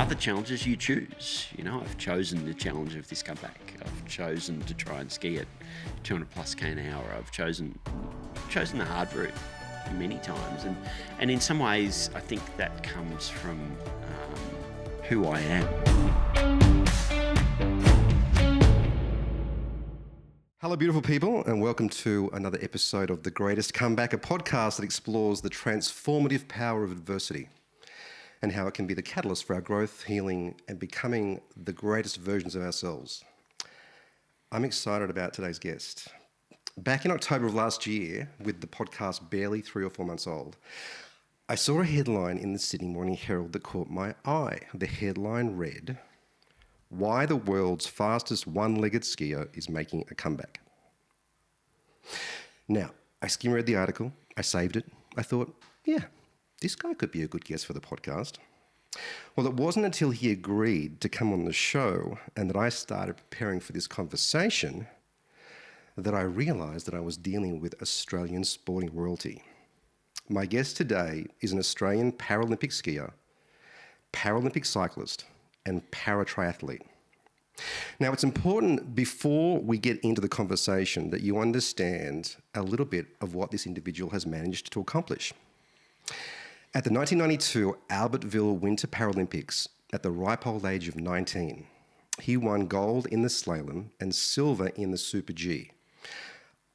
other challenges you choose. You know, I've chosen the challenge of this comeback. I've chosen to try and ski at 200 plus K an hour. I've chosen the hard route many times. And in some ways, I think that comes from who I am. Hello, beautiful people, and welcome to another episode of The Greatest Comeback, a podcast that explores the transformative power of adversity and how it can be the catalyst for our growth, healing, and becoming the greatest versions of ourselves. I'm excited about today's guest. Back in October of last year, with the podcast barely 3 or 4 months old, I saw a headline in the Sydney Morning Herald that caught my eye. The headline read, "Why the world's fastest one-legged skier is making a comeback." Now, I skim-read the article, I saved it, I thought, yeah, this guy could be a good guest for the podcast. Well, it wasn't until he agreed to come on the show and that I started preparing for this conversation that I realised that I was dealing with Australian sporting royalty. My guest today is an Australian Paralympic skier, Paralympic cyclist, and para-triathlete. Now, it's important before we get into the conversation that you understand a little bit of what this individual has managed to accomplish. At the 1992 Albertville Winter Paralympics, at the ripe old age of 19, he won gold in the slalom and silver in the Super G.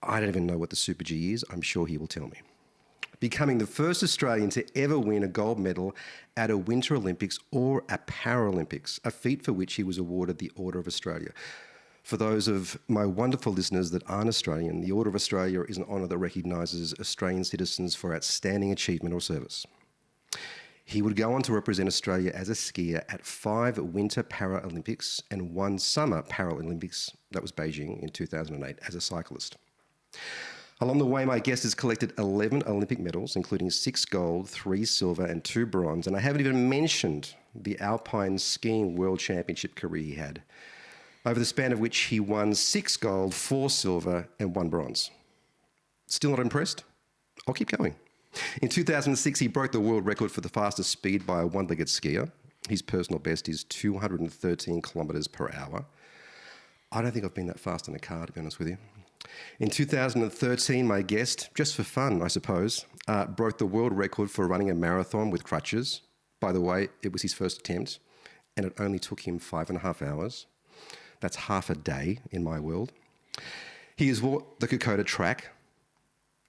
I don't even know what the Super G is. I'm sure he will tell me. Becoming the first Australian to ever win a gold medal at a Winter Olympics or a Paralympics, a feat for which he was awarded the Order of Australia. For those of my wonderful listeners that aren't Australian, the Order of Australia is an honour that recognises Australian citizens for outstanding achievement or service. He would go on to represent Australia as a skier at 5 Winter Paralympics and 1 Summer Paralympics, that was Beijing in 2008, as a cyclist. Along the way, my guest has collected 11 Olympic medals, including 6 gold, 3 silver and 2 bronze, and I haven't even mentioned the Alpine Skiing World Championship career he had, over the span of which he won 6 gold, 4 silver and 1 bronze. Still not impressed? I'll keep going. In 2006, he broke the world record for the fastest speed by a one-legged skier. His personal best is 213 kilometres per hour. I don't think I've been that fast in a car, to be honest with you. In 2013, my guest, just for fun, I suppose, broke the world record for running a marathon with crutches. By the way, it was his first attempt, and it only took him 5.5 hours. That's half a day in my world. He has walked the Kokoda track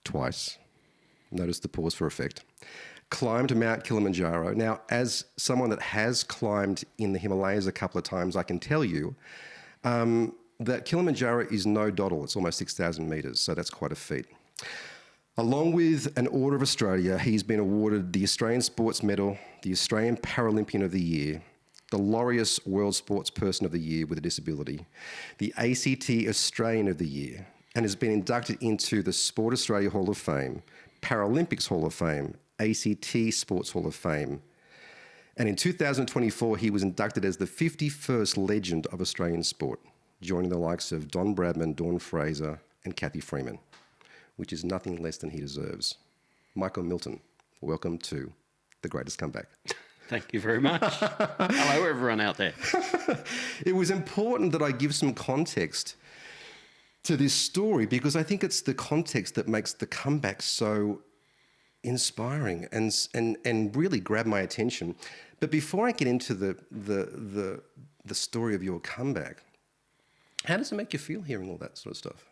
twice. Notice the pause for effect. Climbed Mount Kilimanjaro. Now, as someone that has climbed in the Himalayas a couple of times, I can tell you that Kilimanjaro is no doddle. It's almost 6,000 metres, so that's quite a feat. Along with an Order of Australia, he's been awarded the Australian Sports Medal, the Australian Paralympian of the Year, the Laureus World Sports Person of the Year with a Disability, the ACT Australian of the Year, and has been inducted into the Sport Australia Hall of Fame, Paralympics Hall of Fame, ACT Sports Hall of Fame. And in 2024, he was inducted as the 51st legend of Australian sport, joining the likes of Don Bradman, Dawn Fraser, and Kathy Freeman, which is nothing less than he deserves. Michael Milton, welcome to The Greatest Comeback. Thank you very much. Hello, everyone out there. It was important that I give some context to this story because I think it's the context that makes the comeback so inspiring and really grab my attention. But before I get into the story of your comeback, how does it make you feel hearing all that sort of stuff?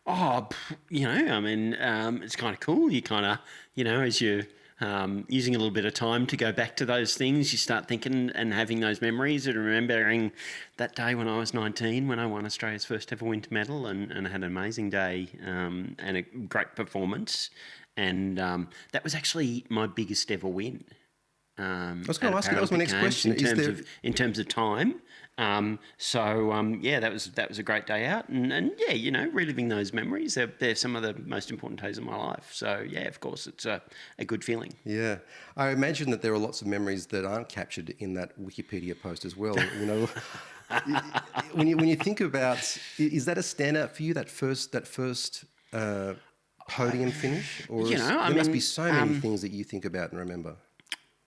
Oh, it's kind of cool. You kind of, as you're using a little bit of time to go back to those things, you start thinking and having those memories and remembering that day when I was 19, when I won Australia's first ever winter medal and had an amazing day and a great performance. And that was actually my biggest ever win. I was going to ask you, that was my next question. In terms of time. That was a great day out. And reliving those memories, they're some of the most important days of my life. So, yeah, of course, it's a good feeling. Yeah. I imagine that there are lots of memories that aren't captured in that Wikipedia post as well. When you think about, is that a standout for you, that first podium finish? Or there must be so many things that you think about and remember.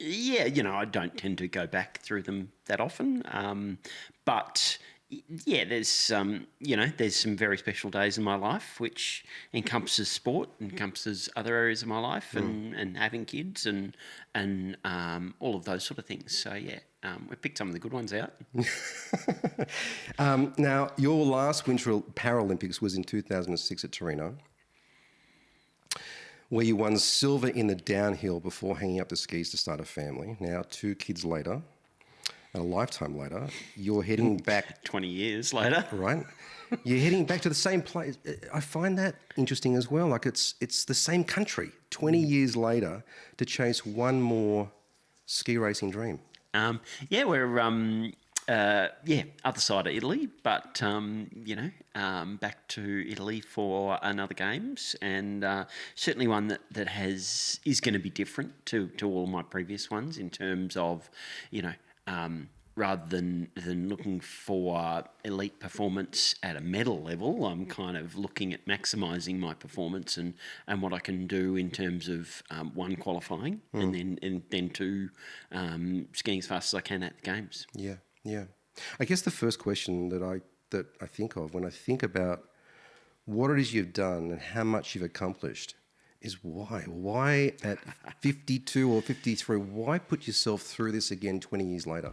Yeah, I don't tend to go back through them that often. But yeah, there's some very special days in my life, which encompasses sport, encompasses other areas of my life, and having kids, and all of those sort of things. So yeah, we picked some of the good ones out. Now, your last Winter Paralympics was in 2006 at Torino, where you won silver in the downhill before hanging up the skis to start a family. Now, 2 kids later, and a lifetime later, you're heading back... 20 years later. Right? You're heading back to the same place. I find that interesting as well. Like, it's the same country, 20 years later, to chase one more ski racing dream. Yeah, we're other side of Italy, but back to Italy for another games, and certainly one that is going to be different to all my previous ones in terms of, rather than looking for elite performance at a medal level, I'm kind of looking at maximising my performance and what I can do in terms of one, qualifying, and then two, skiing as fast as I can at the games. Yeah, yeah. I guess the first question that I think of when I think about what it is you've done and how much you've accomplished is why? Why at 52 or 53, why put yourself through this again 20 years later?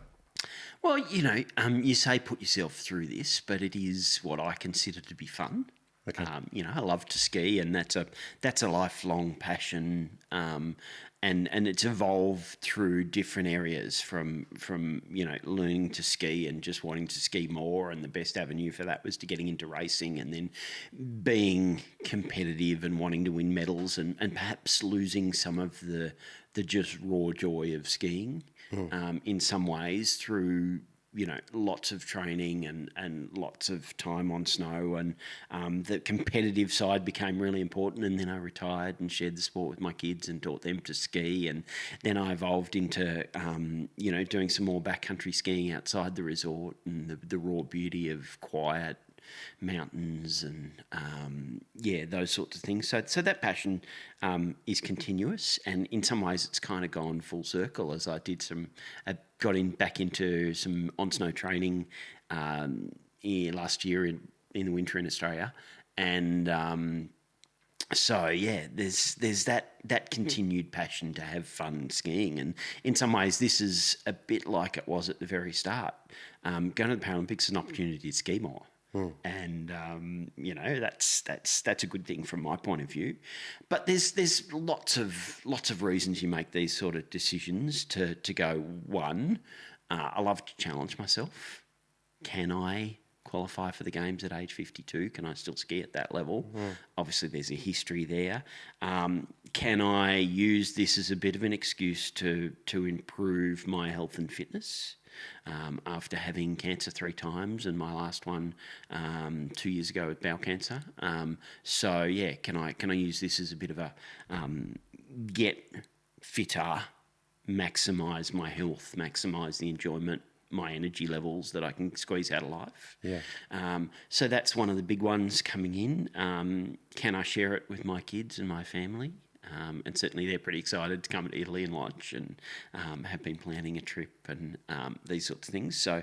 Well, you say put yourself through this, but it is what I consider to be fun. Okay. I love to ski, and that's a lifelong passion, and it's evolved through different areas from learning to ski and just wanting to ski more, and the best avenue for that was to getting into racing, and then being competitive and wanting to win medals, and perhaps losing some of the just raw joy of skiing in some ways through lots of training and lots of time on snow, and the competitive side became really important. And then I retired and shared the sport with my kids and taught them to ski. And then I evolved into, doing some more backcountry skiing outside the resort, and the raw beauty of quiet mountains and those sorts of things. So that passion is continuous, and in some ways it's kind of gone full circle as I got back into some on snow training last year in the winter in Australia, and there's that continued passion to have fun skiing, and in some ways this is a bit like it was at the very start. Going to the Paralympics is an opportunity to ski more. And that's a good thing from my point of view, but there's lots of reasons you make these sort of decisions to go. One, I love to challenge myself. Can I qualify for the games at age 52? Can I still ski at that level? Obviously, there's a history there. Can I use this as a bit of an excuse to improve my health and fitness? After having cancer 3 times, and my last one 2 years ago with bowel cancer. Can I use this as a bit of a get fitter, maximise my health, maximise the enjoyment, my energy levels that I can squeeze out of life. Yeah. So that's one of the big ones coming in. Can I share it with my kids and my family? And certainly they're pretty excited to come to Italy and watch, and have been planning a trip and these sorts of things. So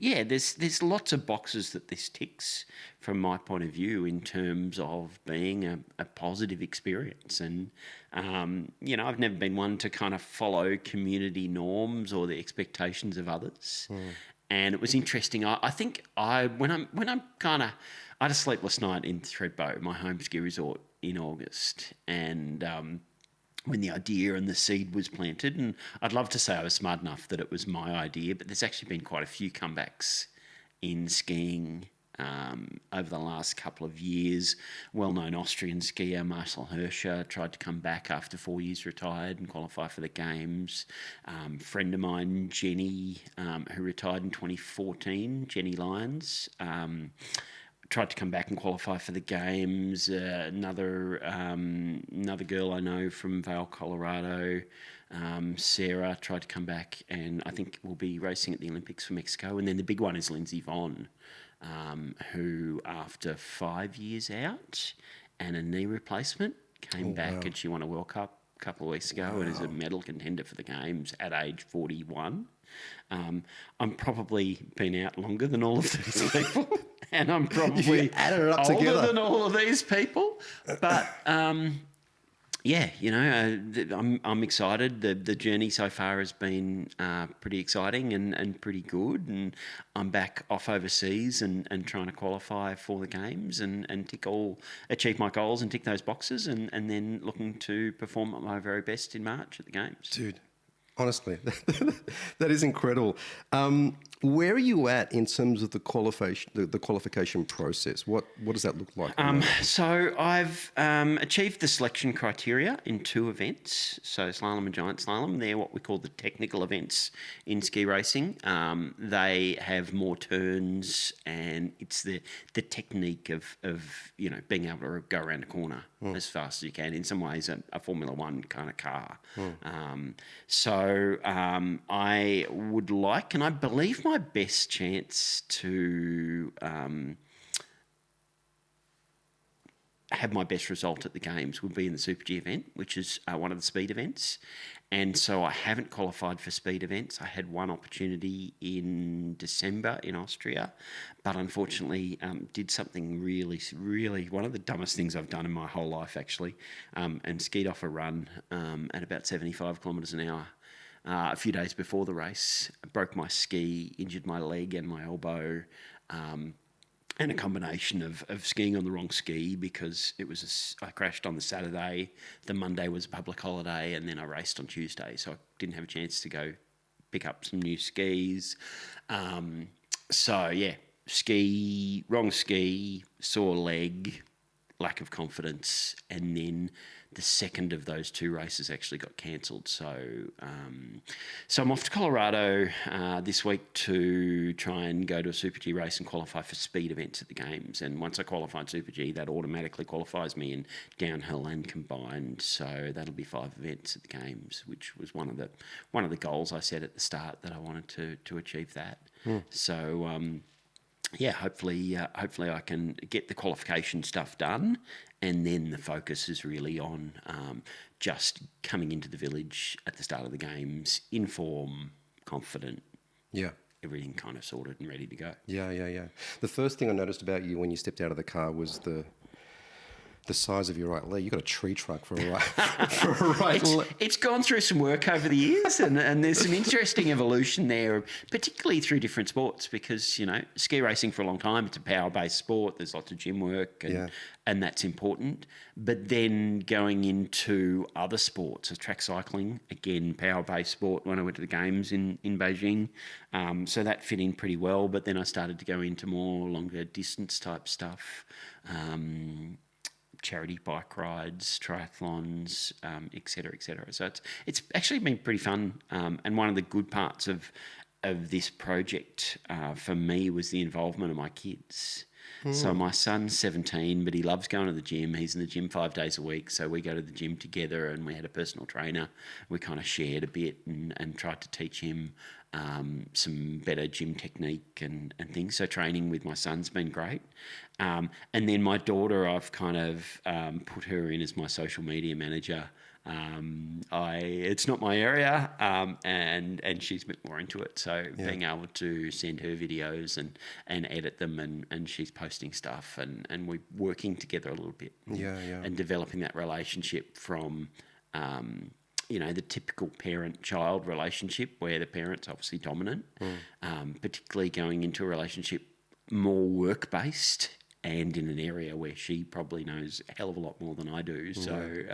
yeah, there's lots of boxes that this ticks from my point of view in terms of being a positive experience. And I've never been one to kind of follow community norms or the expectations of others. And it was interesting. I think when I'm kind of, I had a sleepless night in Thredbo, my home ski resort, in August, and when the idea and the seed was planted, and I'd love to say I was smart enough that it was my idea, but there's actually been quite a few comebacks in skiing over the last couple of years. Well-known Austrian skier Marcel Hirscher tried to come back after 4 years retired and qualify for the games. Friend of mine, Jenny, who retired in 2014, Jenny Lyons, tried to come back and qualify for the games. Another girl I know from Vail, Colorado, Sarah, tried to come back, and I think will be racing at the Olympics for Mexico. And then the big one is Lindsay Vonn, who after 5 years out and a knee replacement came back, and she won a World Cup couple of weeks ago and is a medal contender for the Games at age 41. I'm probably been out longer than all of these people, and I'm probably added it up older together. than all of these people. But yeah, I'm excited. The journey so far has been pretty exciting and pretty good. And I'm back off overseas and trying to qualify for the Games and achieve my goals and tick those boxes and then looking to perform at my very best in March at the Games. Dude, honestly, that is incredible. Where are you at in terms of the qualification process? What does that look like? So I've achieved the selection criteria in 2 events. So slalom and giant slalom, they're what we call the technical events in ski racing. They have more turns, and it's the technique of being able to go around a corner as fast as you can. In some ways, a Formula One kind of car. So I would like, and I believe my best chance to have my best result at the Games would be in the Super G event, which is one of the speed events. And so I haven't qualified for speed events. I had one opportunity in December in Austria, but unfortunately did something really, really, one of the dumbest things I've done in my whole life, actually, and skied off a run at about 75 kilometres an hour. A few days before the race, I broke my ski, injured my leg and my elbow, and a combination of skiing on the wrong ski because I crashed on the Saturday, the Monday was a public holiday, and then I raced on Tuesday, so I didn't have a chance to go pick up some new skis. So yeah, wrong ski, sore leg, lack of confidence, and then the second of those 2 races actually got cancelled. So I'm off to Colorado this week to try and go to a Super G race and qualify for speed events at the Games. And once I qualify in Super G, that automatically qualifies me in downhill and combined. So that'll be 5 events at the Games, which was one of the goals I set at the start, that I wanted to achieve that. So yeah, hopefully I can get the qualification stuff done, and then the focus is really on just coming into the village at the start of the Games, in form, confident, everything kind of sorted and ready to go. Yeah. The first thing I noticed about you when you stepped out of the car was the size of your right leg. You got a tree trunk for a right leg. It's gone through some work over the years, and there's some interesting evolution there, particularly through different sports, because ski racing for a long time, it's a power-based sport. There's lots of gym work, and that's important. But then going into other sports, track cycling, again, power-based sport. When I went to the Games in Beijing, so that fit in pretty well. But then I started to go into more longer distance type stuff. Charity bike rides, triathlons, et cetera, et cetera. So it's actually been pretty fun. And one of the good parts of this project for me was the involvement of my kids. So my son's 17, but he loves going to the gym. He's in the gym 5 days a week. So we go to the gym together, and we had a personal trainer. We kind of shared a bit and tried to teach him some better gym technique and things. So training with my son's been great. And then my daughter, I've kind of put her in as my social media manager. It's not my area, and she's a bit more into it. So being able to send her videos and edit them, and she's posting stuff, and we're working together a little bit. And developing that relationship from the typical parent-child relationship where the parent's obviously dominant, particularly going into a relationship more work-based and in an area where she probably knows a hell of a lot more than I do. So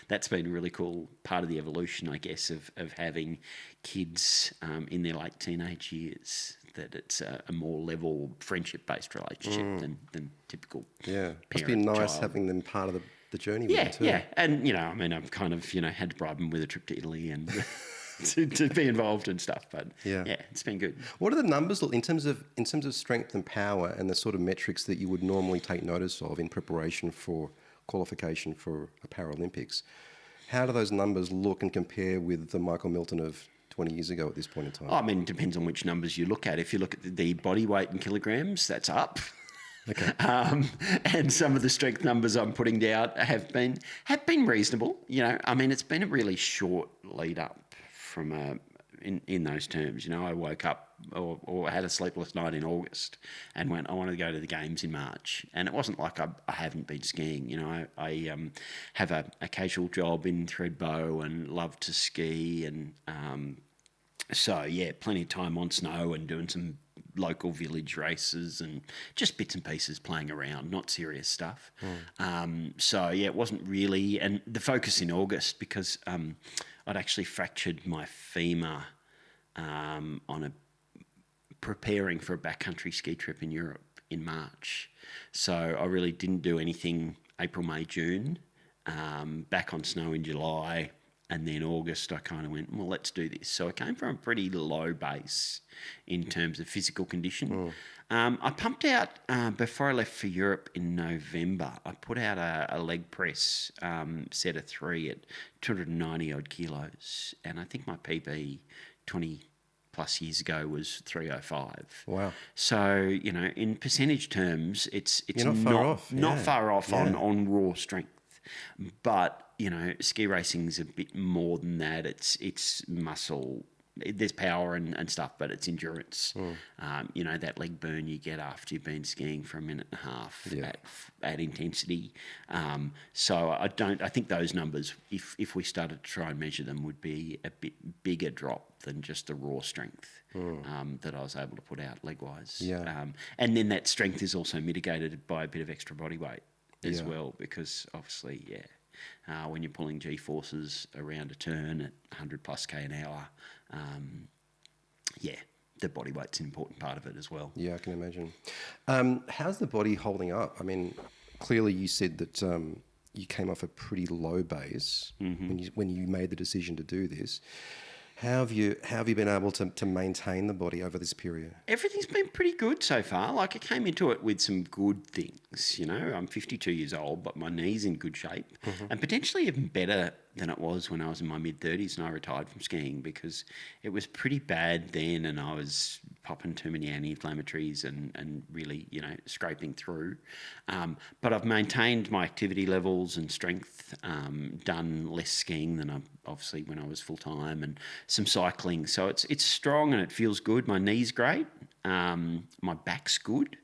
that's been a really cool part of the evolution, I guess, of having kids in their late teenage years, that it's a more level friendship-based relationship than typical Must be nice having them part of the journey with you too. Yeah. And, I've kind of, had to bribe them with a trip to Italy and to be involved and stuff. But it's been good. What are the numbers in terms of strength and power, and the sort of metrics that you would normally take notice of in preparation for qualification for a Paralympics? How do those numbers look and compare with the Michael Milton of 20 years ago at this point in time? It depends on which numbers you look at. If you look at the body weight in kilograms, that's up. Okay. And some of the strength numbers I'm putting out have been reasonable. I mean, it's been a really short lead up from in those terms. I woke up or had a sleepless night in August and went, I want to go to the games in March. And it wasn't like I haven't been skiing. I have a casual job in Thredbo and love to ski. And so, yeah, plenty of time on snow and doing some local village races and just bits and pieces playing around, not serious stuff. So, yeah, it wasn't really... And the focus in August, because I'd actually fractured my femur preparing for a backcountry ski trip in Europe in March. So I really didn't do anything April, May, June, back on snow in July, and then August I kind of went, well, let's do this. So I came from a pretty low base in terms of physical condition. I pumped out, before I left for Europe in November, I put out a leg press set of 3 at 290 odd kilos, and I think my PB 20 plus years ago was 305. Wow. So, in percentage terms, it's You're not far off on raw strength. But, ski racing's a bit more than that. It's muscle. There's power and stuff, but it's endurance. That leg burn you get after you've been skiing for a minute and a half at intensity. So I think those numbers, if we started to try and measure them, would be a bit bigger drop than just the raw strength that I was able to put out leg-wise. Yeah. And then that strength is also mitigated by a bit of extra body weight as well, because obviously, when you're pulling G-forces around a turn at 100 plus K an hour, the body weight's an important part of it as well. Yeah, I can imagine. How's the body holding up? I mean, clearly you said that you came off a pretty low base when you made the decision to do this. How have you been able to maintain the body over this period? Everything's been pretty good so far. Like, I came into it with some good things. I'm 52 years old, but my knee's in good shape, and potentially even better than it was when I was in my mid-30s and I retired from skiing, because it was pretty bad then, and I was popping too many anti-inflammatories and really, scraping through. But I've maintained my activity levels and strength, done less skiing than obviously when I was full-time, and some cycling. So it's strong and it feels good. My knee's great. My back's good.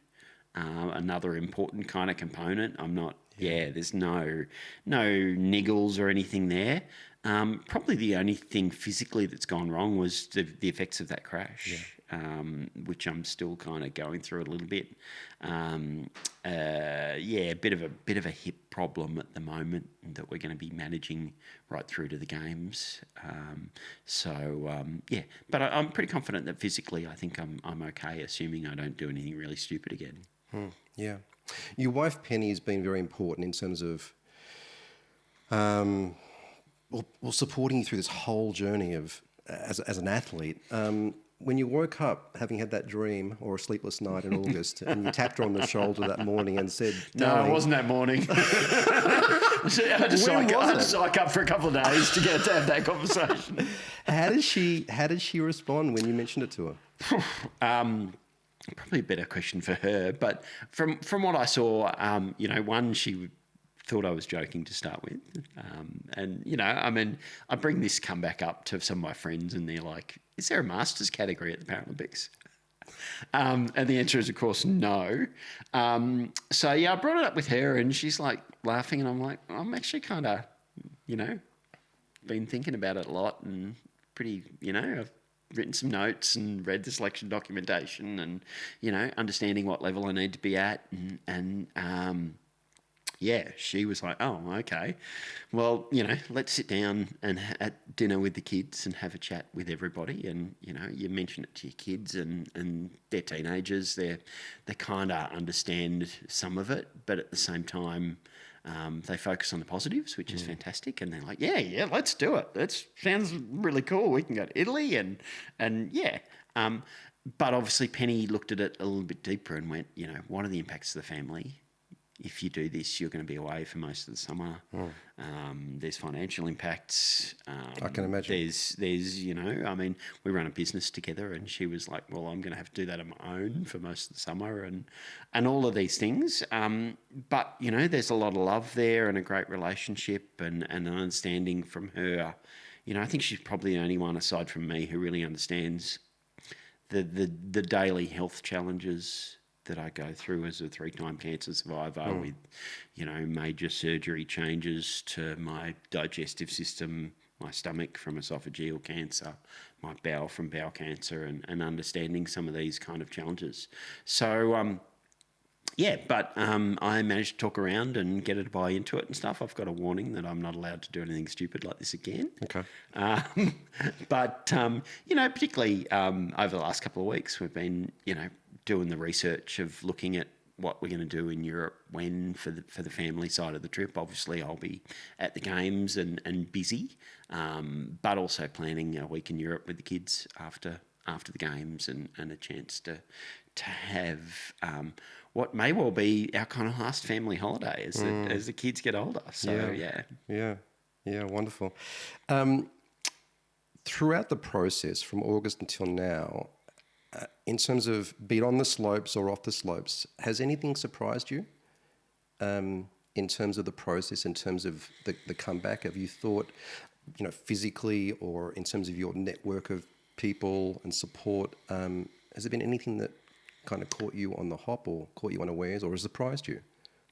Another important kind of component. I'm not... there's no niggles or anything there. Probably the only thing physically that's gone wrong was the effects of that crash, which I'm still kind of going through a little bit. A bit of a hip problem at the moment that we're going to be managing right through to the games. But I'm pretty confident that physically I think I'm okay, assuming I don't do anything really stupid again. Yeah. Your wife Penny has been very important in terms of supporting you through this whole journey of as an athlete. When you woke up having had that dream or a sleepless night in August, and you tapped her on the shoulder that morning and said, "No, it wasn't that morning." I had to psych up for a couple of days to have that conversation. How did she respond when you mentioned it to her? Probably a better question for her, but from what I saw, one, she thought I was joking to start with, and I bring this comeback up to some of my friends, and they're like, "Is there a masters category at the Paralympics?" And the answer is, of course, no. So I brought it up with her, and she's like laughing, and I'm like, I'm actually kind of, been thinking about it a lot, and pretty, I've written some notes and read the selection documentation, and understanding what level I need to be at, and she was like, oh, okay, well, let's sit down and at dinner with the kids and have a chat with everybody, and you mention it to your kids, and they're teenagers, they kind of understand some of it, but at the same time they focus on the positives, which is fantastic, and they're like, yeah, let's do it. That sounds really cool. We can go to Italy, and but obviously Penny looked at it a little bit deeper and went, what are the impacts to the family? if you do this, you're going to be away for most of the summer. There's financial impacts. I can imagine. There's I mean, we run a business together, and she was like, well, I'm going to have to do that on my own for most of the summer, and all of these things. But there's a lot of love there and a great relationship and an understanding from her. I think she's probably the only one aside from me who really understands the daily health challenges that I go through as a 3-time cancer survivor with, major surgery changes to my digestive system, my stomach from esophageal cancer, my bowel from bowel cancer, and understanding some of these kind of challenges. So, but I managed to talk around and get her to buy into it and stuff. I've got a warning that I'm not allowed to do anything stupid like this again. Okay. But particularly over the last couple of weeks, we've been, doing the research of looking at what we're going to do in Europe for the family side of the trip. Obviously, I'll be at the games and busy, but also planning a week in Europe with the kids after the games and a chance to have what may well be our kind of last family holiday as the kids get older. So yeah, wonderful. Throughout the process from August until now, in terms of being on the slopes or off the slopes, has anything surprised you in terms of the process, in terms of the comeback? Have you thought, physically or in terms of your network of people and support, has there been anything that kind of caught you on the hop or caught you unawares or has surprised you?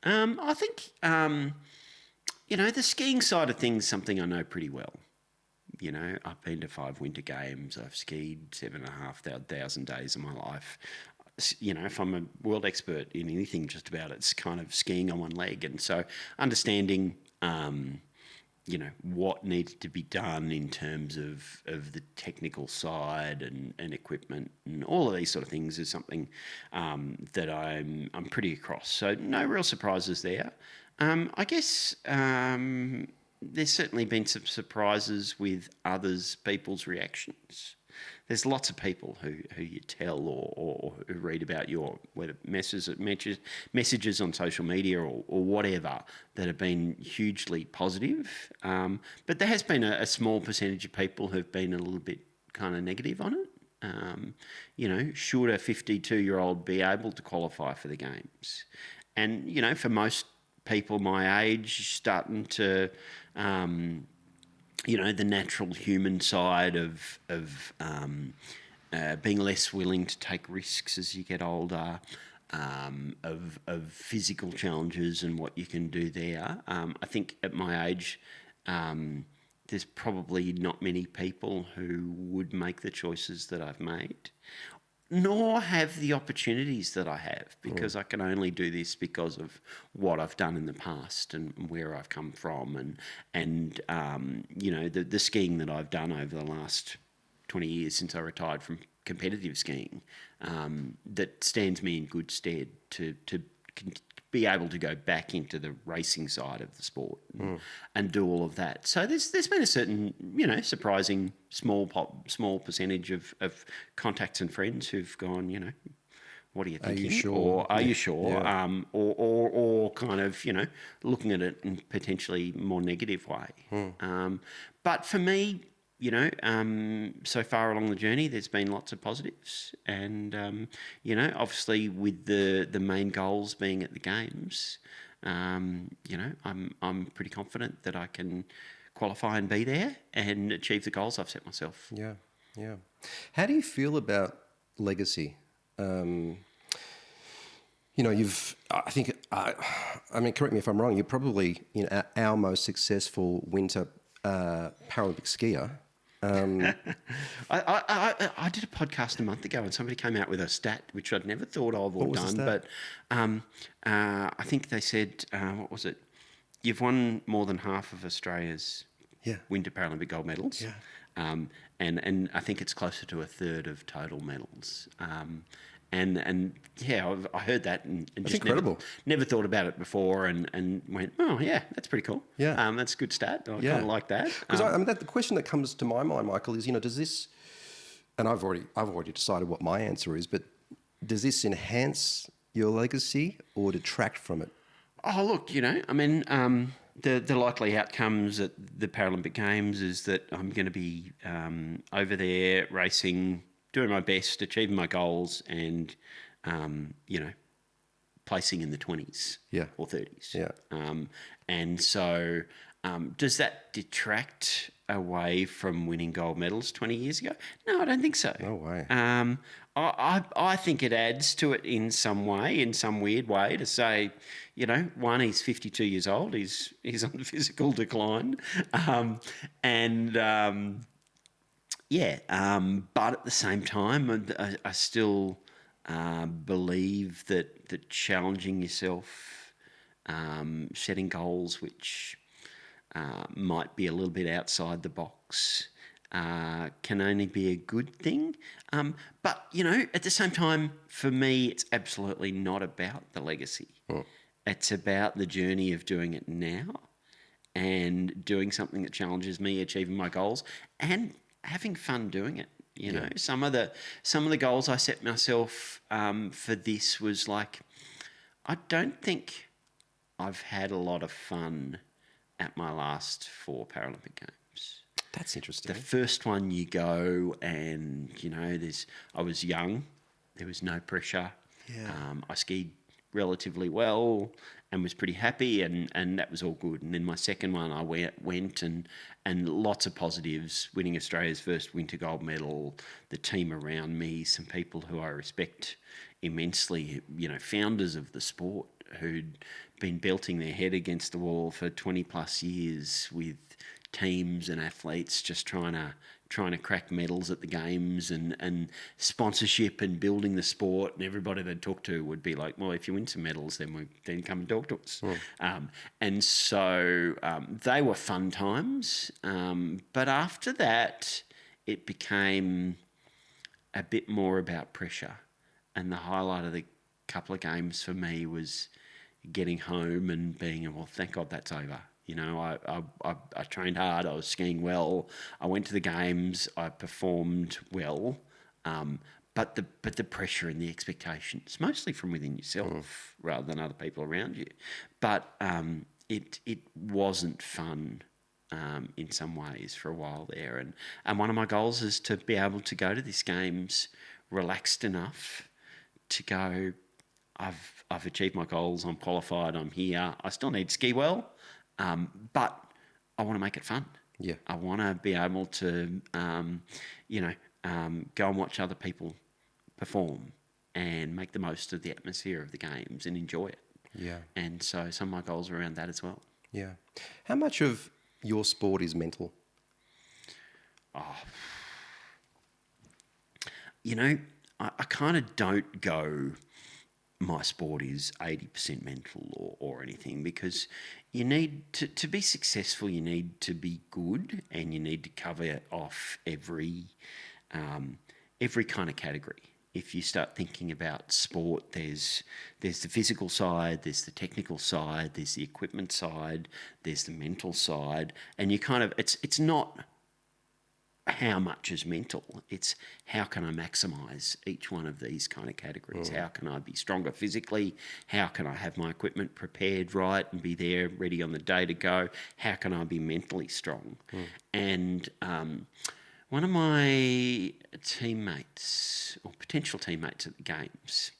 I think, the skiing side of things is something I know pretty well. I've been to 5 winter games. I've skied 7,500 days of my life. If I'm a world expert in anything, just about, it's kind of skiing on one leg. And so understanding, what needs to be done in terms of the technical side and equipment and all of these sort of things is something that I'm pretty across. So no real surprises there. I guess there's certainly been some surprises with people's reactions. There's lots of people who you tell or who read about your messages on social media or whatever that have been hugely positive. But there has been a small percentage of people who've been a little bit kind of negative on it. Should a 52-year-old be able to qualify for the games? And, for most people my age, starting to, the natural human side of being less willing to take risks as you get older, of physical challenges and what you can do there. I think at my age, there's probably not many people who would make the choices that I've made, nor have the opportunities that I have, because I can only do this because of what I've done in the past and where I've come from and the skiing that I've done over the last 20 years since I retired from competitive skiing, that stands me in good stead to be able to go back into the racing side of the sport and do all of that. So there's been a certain, surprising small percentage of contacts and friends who've gone, what are you thinking? Are you sure? Or are you sure? Yeah. Or kind of, looking at it in potentially more negative way. But for me, so far along the journey, there's been lots of positives, and obviously with the main goals being at the games, I'm pretty confident that I can qualify and be there and achieve the goals I've set myself. Yeah. How do you feel about legacy? Correct me if I'm wrong. You're probably our most successful Winter Paralympic skier. I did a podcast a month ago and somebody came out with a stat which I'd never thought of or done, but I think they said, what was it? You've won more than half of Australia's Winter Paralympic gold medals. Yeah. And I think it's closer to a third of total medals. I heard that and That's just incredible. Never thought about it before and went, oh yeah, that's pretty cool. Yeah. That's a good stat. I kind of like that. Because the question that comes to my mind, Michael, is does this, and I've already decided what my answer is, but does this enhance your legacy or detract from it? Oh, look, I mean, the likely outcomes at the Paralympic Games is that I'm going to be over there racing, doing my best, achieving my goals, and placing in the 20s Yeah. or 30s. Yeah. And so does that detract away from winning gold medals 20 years ago? No, I don't think so. No way. I think it adds to it in some way, in some weird way, to say, one, he's 52 years old, he's on the physical decline. But at the same time, I still believe that challenging yourself, setting goals which might be a little bit outside the box, can only be a good thing. But, at the same time, for me, it's absolutely not about the legacy. It's about the journey of doing it now and doing something that challenges me, achieving my goals, and having fun doing it. Some of the goals I set myself for this was like, I don't think I've had a lot of fun at my last 4 Paralympic Games. That's interesting. The first one you go and, I was young, there was no pressure. Yeah. I skied relatively well and was pretty happy, and that was all good. And then my second one, I went and lots of positives, winning Australia's first winter gold medal, the team around me, some people who I respect immensely, founders of the sport who'd been belting their head against the wall for 20 plus years with teams and athletes just trying to crack medals at the games, and sponsorship and building the sport, and everybody they'd talk to would be like, well, if you win some medals, then come and talk to us. And so they were fun times. But after that, it became a bit more about pressure. And the highlight of the couple of games for me was getting home and being, well, thank God that's over. I trained hard. I was skiing well. I went to the games. I performed well, but the pressure and the expectations, mostly from within yourself rather than other people around you. But it wasn't fun in some ways for a while there. And one of my goals is to be able to go to these games relaxed enough to go, I've achieved my goals. I'm qualified. I'm here. I still need to ski well. But I want to make it fun. Yeah. I want to be able to, go and watch other people perform and make the most of the atmosphere of the games and enjoy it. Yeah. And so some of my goals are around that as well. Yeah. How much of your sport is mental? I kind of don't go, my sport is 80% mental or anything, because you need to be successful, you need to be good, and you need to cover off every kind of category. If you start thinking about sport, there's the physical side, there's the technical side, there's the equipment side, there's the mental side, and you kind of, it's not how much is mental, it's how can I maximise each one of these kind of categories. How can I be stronger physically? How can I have my equipment prepared right and be there ready on the day to go? How can I be mentally strong? And one of my teammates, or potential teammates at the Games,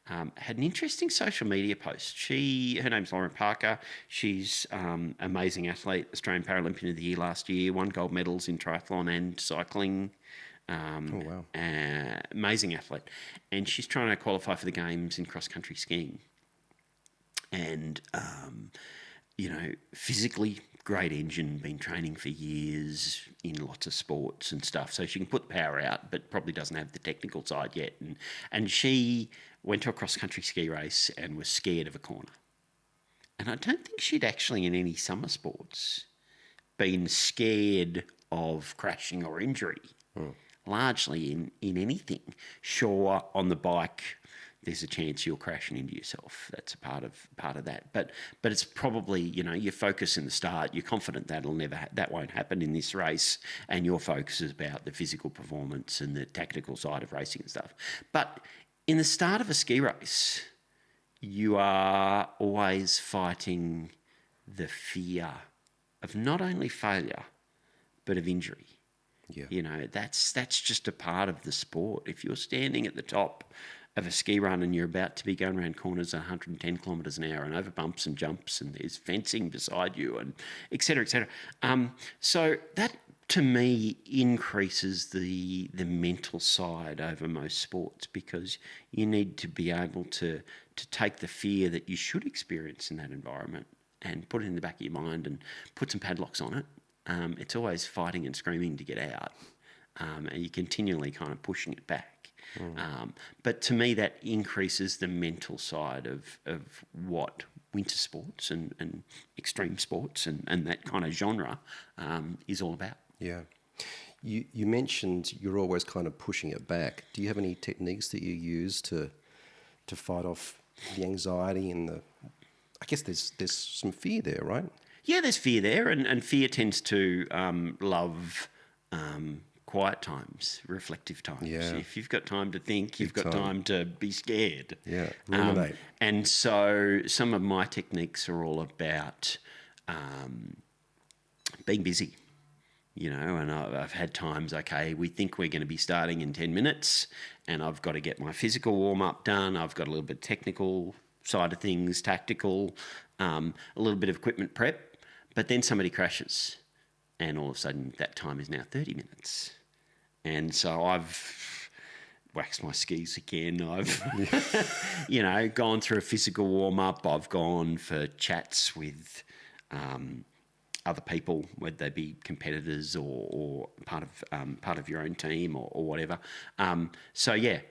had an interesting social media post. Her name's Lauren Parker. She's amazing athlete, Australian Paralympian of the Year last year, won gold medals in triathlon and cycling. Amazing athlete. And she's trying to qualify for the Games in cross-country skiing. And, physically great engine, been training for years in lots of sports and stuff. So she can put the power out, but probably doesn't have the technical side yet. And she went to a cross-country ski race and was scared of a corner. And I don't think she'd actually, in any summer sports, been scared of crashing or injury, largely in anything. Sure, on the bike, there's a chance you'll crash and into yourself. That's a part of that. But it's probably, your focus in the start, you're confident that won't happen in this race, and your focus is about the physical performance and the tactical side of racing and stuff. But in the start of a ski race, you are always fighting the fear of not only failure, but of injury. Yeah. You know, that's just a part of the sport. If you're standing at the top of a ski run and you're about to be going around corners at 110 kilometres an hour and over bumps and jumps and there's fencing beside you and et cetera, et cetera. So that, to me, increases the mental side over most sports, because you need to be able to take the fear that you should experience in that environment and put it in the back of your mind and put some padlocks on it. It's always fighting and screaming to get out, and you're continually kind of pushing it back. But to me, that increases the mental side of what winter sports and extreme sports and that kind of genre is all about. Yeah. You mentioned you're always kind of pushing it back. Do you have any techniques that you use to fight off the anxiety and the... I guess there's some fear there, right? Yeah, there's fear there, and fear tends to love quiet times, reflective times. Yeah. If you've got time to think, you've got time to be scared. Yeah, ruminate. And so some of my techniques are all about being busy. You know, and I've had times, okay, we think we're going to be starting in 10 minutes and I've got to get my physical warm-up done. I've got a little bit of technical side of things, tactical, a little bit of equipment prep, but then somebody crashes and all of a sudden that time is now 30 minutes. And so I've waxed my skis again. I've, you know, gone through a physical warm-up. I've gone for chats with other people, whether they be competitors or part of your own team or whatever. So yeah,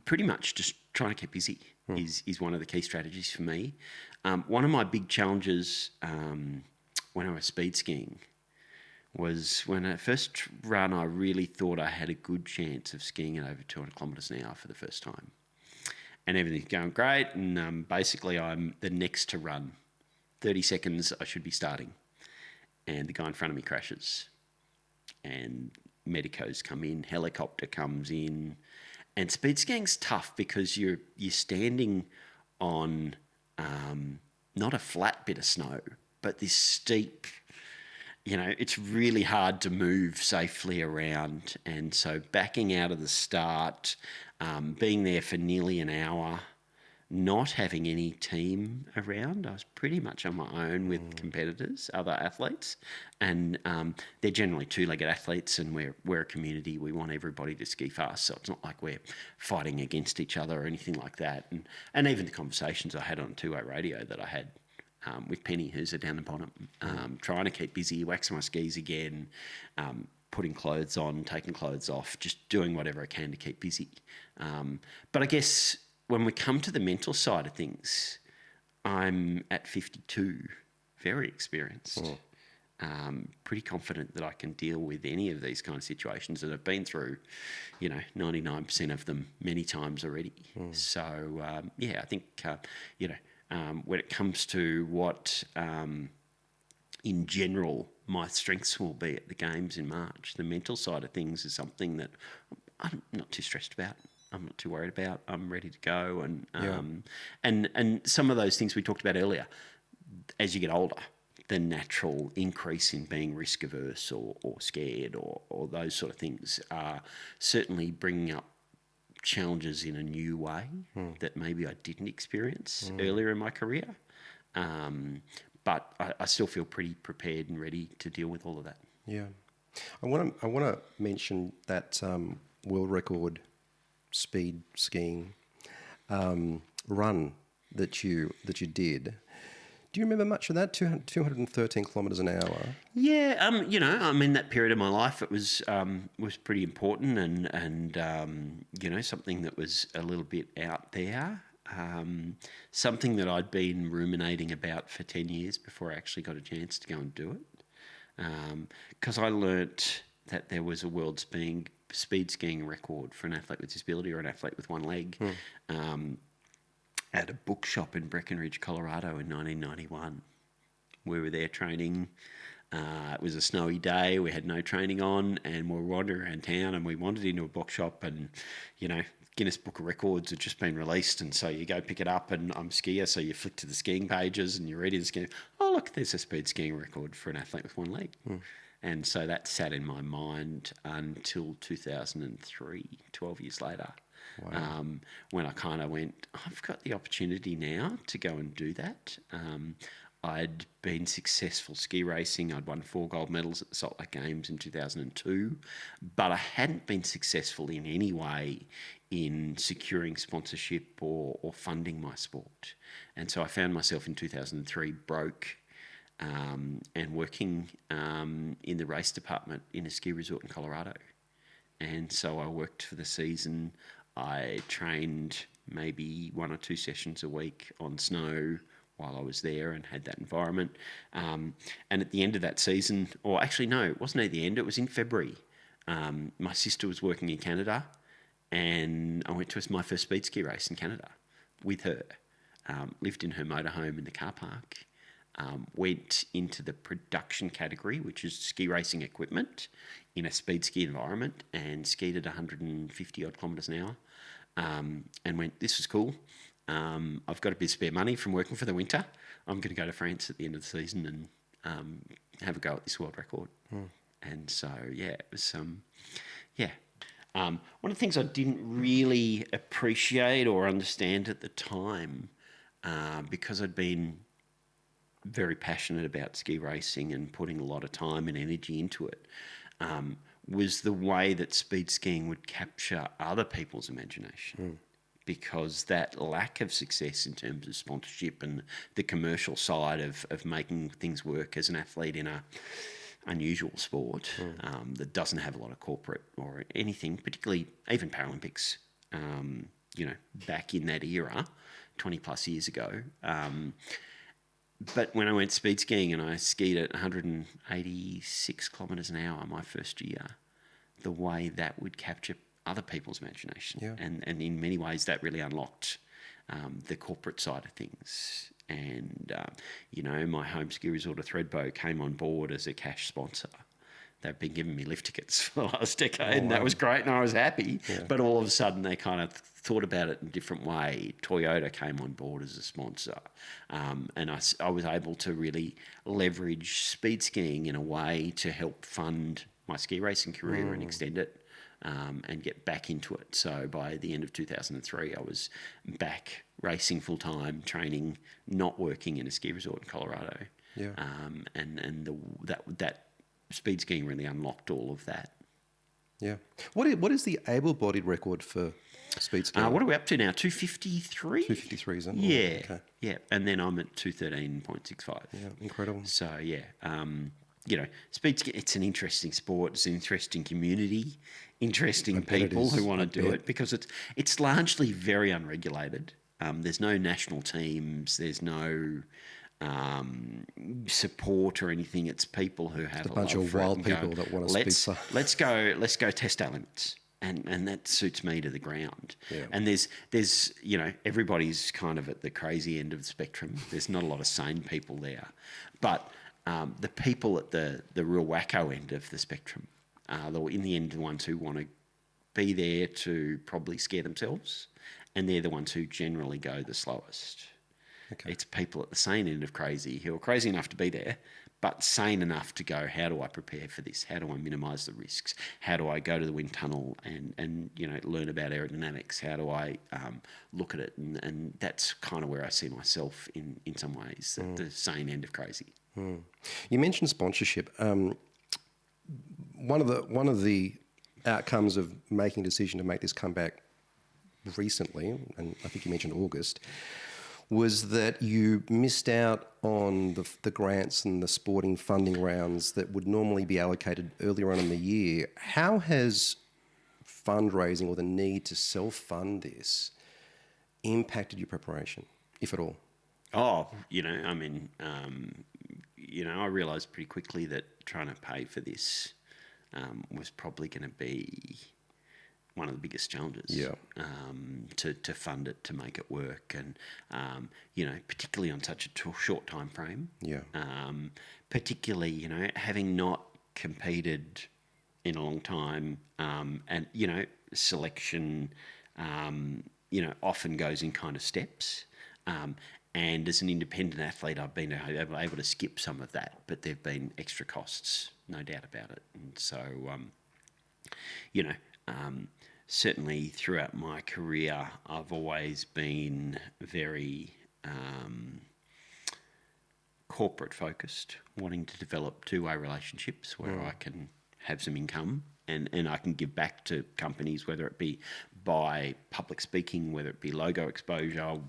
pretty much just trying to keep busy is one of the key strategies for me. One of my big challenges when I was speed skiing was when I first run, I really thought I had a good chance of skiing at over 200 kilometres an hour for the first time. And everything's going great, and basically I'm the next to run. 30 seconds, I should be starting. And the guy in front of me crashes, and medicos come in, helicopter comes in, and speed skiing's tough because you're standing on not a flat bit of snow, but this steep, you know, it's really hard to move safely around. And so backing out of the start, being there for nearly an hour, not having any team around. I was pretty much on my own with competitors, other athletes, and they're generally two-legged athletes, and we're a community. We want everybody to ski fast, so it's not like we're fighting against each other or anything like that. And even the conversations I had on two-way radio that I had with Penny, who's down the bottom, trying to keep busy, waxing my skis again, putting clothes on, taking clothes off, just doing whatever I can to keep busy. But I guess when we come to the mental side of things, I'm at 52, very experienced, pretty confident that I can deal with any of these kind of situations, and I've been through, 99% of them many times already. So, I think, when it comes to what, in general, my strengths will be at the Games in March, the mental side of things is something that I'm not too stressed about. I'm not too worried about. I'm ready to go, and some of those things we talked about earlier. As you get older, the natural increase in being risk averse or scared or those sort of things are certainly bringing up challenges in a new way that maybe I didn't experience earlier in my career. But I still feel pretty prepared and ready to deal with all of that. Yeah, I want to mention that world record speed skiing run that you did. Do you remember much of that? 213 kilometres an hour. Yeah, that period of my life, it was pretty important and something that was a little bit out there. Something that I'd been ruminating about for 10 years before I actually got a chance to go and do it. Because I learnt that there was a world speed skiing record for an athlete with disability or an athlete with one leg at a bookshop in Breckenridge, Colorado in 1991. We were there training It was a snowy day. We had no training on, and we were wandering around town, and we wandered into a box shop, and Guinness Book of Records had just been released, and so you go pick it up, and I'm a skier, so you flick to the skiing pages, and you're reading the skiing. Oh, look, there's a speed skiing record for an athlete with one leg. And so that sat in my mind until 2003, 12 years later. Wow. When I kind of went, I've got the opportunity now to go and do that. I'd been successful ski racing. I'd won 4 gold medals at the Salt Lake Games in 2002, but I hadn't been successful in any way in securing sponsorship or funding my sport. And so I found myself in 2003 broke and working in the race department in a ski resort in Colorado. And so I worked for the season. I trained maybe 1 or 2 sessions a week on snow while I was there and had that environment. And at the end of that season, or actually no, it wasn't at the end, it was in February. My sister was working in Canada, and I went to my first speed ski race in Canada with her. Lived in her motorhome in the car park. Went into the production category, which is ski racing equipment, in a speed ski environment, and skied at 150 odd kilometres an hour, and went, this was cool. I've got a bit of spare money from working for the winter. I'm going to go to France at the end of the season and have a go at this world record. And so, yeah, it was, one of the things I didn't really appreciate or understand at the time, because I'd been very passionate about ski racing and putting a lot of time and energy into it, was the way that speed skiing would capture other people's imagination. Because that lack of success in terms of sponsorship and the commercial side of making things work as an athlete in a unusual sport that doesn't have a lot of corporate or anything, particularly even Paralympics, back in that era, 20 plus years ago. But when I went speed skiing and I skied at 186 kilometres an hour my first year, the way that would capture other people's imagination. Yeah. And in many ways that really unlocked the corporate side of things. And, my home ski resort of Thredbo came on board as a cash sponsor. They've been giving me lift tickets for the last decade, and that was great, and I was happy. Yeah. But all of a sudden they kind of thought about it in a different way. Toyota came on board as a sponsor, and I was able to really leverage speed skiing in a way to help fund my ski racing career and extend it. And get back into it. So by the end of 2003, I was back racing full time, training, not working in a ski resort in Colorado. Yeah. That speed skiing really unlocked all of that. Yeah. What is the able-bodied record for speed skiing? What are we up to now? 253? 253, is it? Yeah. Okay. Yeah. And then I'm at 213.65. Yeah, incredible. So, yeah. Speed skiing, it's an interesting sport. It's an interesting community, interesting people who want to do it, because it's largely very unregulated. There's no national teams. There's no support or anything. It's people who have a bunch of wild people that want to speed. Let's go test our limits. And that suits me to the ground. Yeah. And there's everybody's kind of at the crazy end of the spectrum. There's not a lot of sane people there. But the people at the real wacko end of the spectrum are, in the end, the ones who want to be there to probably scare themselves, and they're the ones who generally go the slowest. Okay. It's people at the sane end of crazy who are crazy enough to be there, but sane enough to go, how do I prepare for this? How do I minimise the risks? How do I go to the wind tunnel and learn about aerodynamics? How do I look at it? And that's kind of where I see myself in some ways, the sane end of crazy. You mentioned sponsorship. One of the outcomes of making a decision to make this comeback recently, and I think you mentioned August, was that you missed out on the grants and the sporting funding rounds that would normally be allocated earlier on in the year. How has fundraising or the need to self-fund this impacted your preparation, if at all? I realised pretty quickly that trying to pay for this was probably going to be one of the biggest challenges. Yeah. To fund it, to make it work, and particularly on such a short time frame. Yeah. particularly, having not competed in a long time, and, selection, often goes in kind of steps. And as an independent athlete, I've been able to skip some of that, but there've been extra costs, no doubt about it. And so, certainly throughout my career, I've always been very corporate focused, wanting to develop two-way relationships where I can have some income and I can give back to companies, whether it be by public speaking, whether it be logo exposure,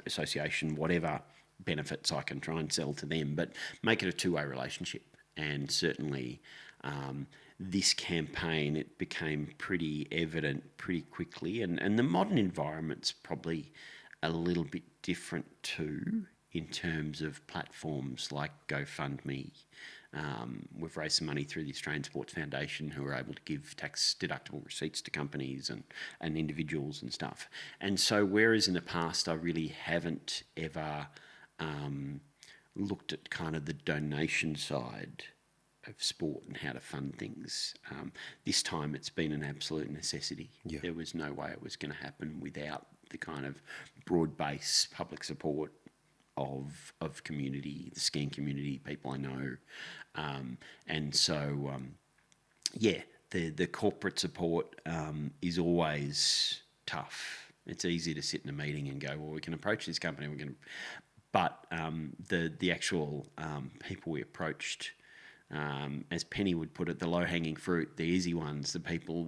association, whatever benefits I can try and sell to them, but make it a two-way relationship. And certainly this campaign, it became pretty evident pretty quickly. And the modern environment's probably a little bit different too, in terms of platforms like GoFundMe. We've raised some money through the Australian Sports Foundation, who are able to give tax deductible receipts to companies and individuals and stuff. And so whereas in the past I really haven't ever looked at kind of the donation side of sport and how to fund things, this time it's been an absolute necessity. Yeah. There was no way it was going to happen without the kind of broad-based public support of community, the skiing community, people I know. And so, the corporate support is always tough. It's easy to sit in a meeting and go, well, we can approach this company, but the actual people we approached, as Penny would put it, the low-hanging fruit, the easy ones, the people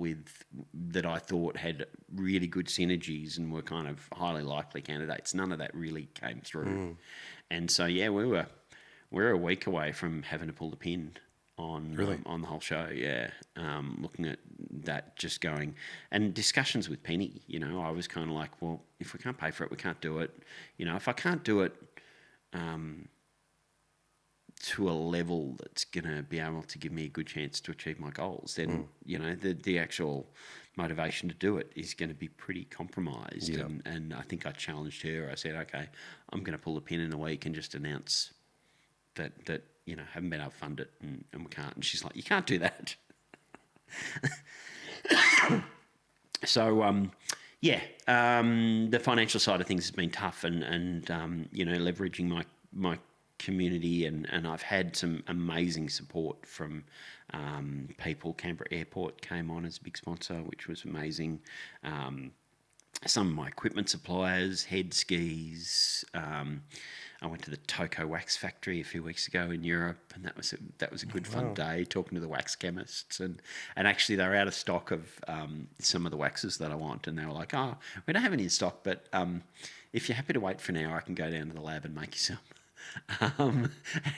that I thought had really good synergies and were kind of highly likely candidates, none of that really came through. And so, we're a week away from having to pull the pin on the whole show. Looking at that, just going, and discussions with Penny, I was kind of like, well, if we can't pay for it, we can't do it. If I can't do it to a level that's going to be able to give me a good chance to achieve my goals, then, the actual motivation to do it is going to be pretty compromised. Yeah. And I think I challenged her. I said, okay, I'm going to pull the pin in a week and just announce that haven't been able to fund it and we can't. And she's like, you can't do that. So, the financial side of things has been tough and leveraging my community and I've had some amazing support from people. Canberra Airport came on as a big sponsor, which was amazing. Some of my equipment suppliers, head skis. I went to the Toko wax factory a few weeks ago in Europe, and that was a good fun day talking to the wax chemists, and actually they were out of stock of some of the waxes that I want, and they were like, oh, we don't have any in stock, but if you're happy to wait for an hour, I can go down to the lab and make you some.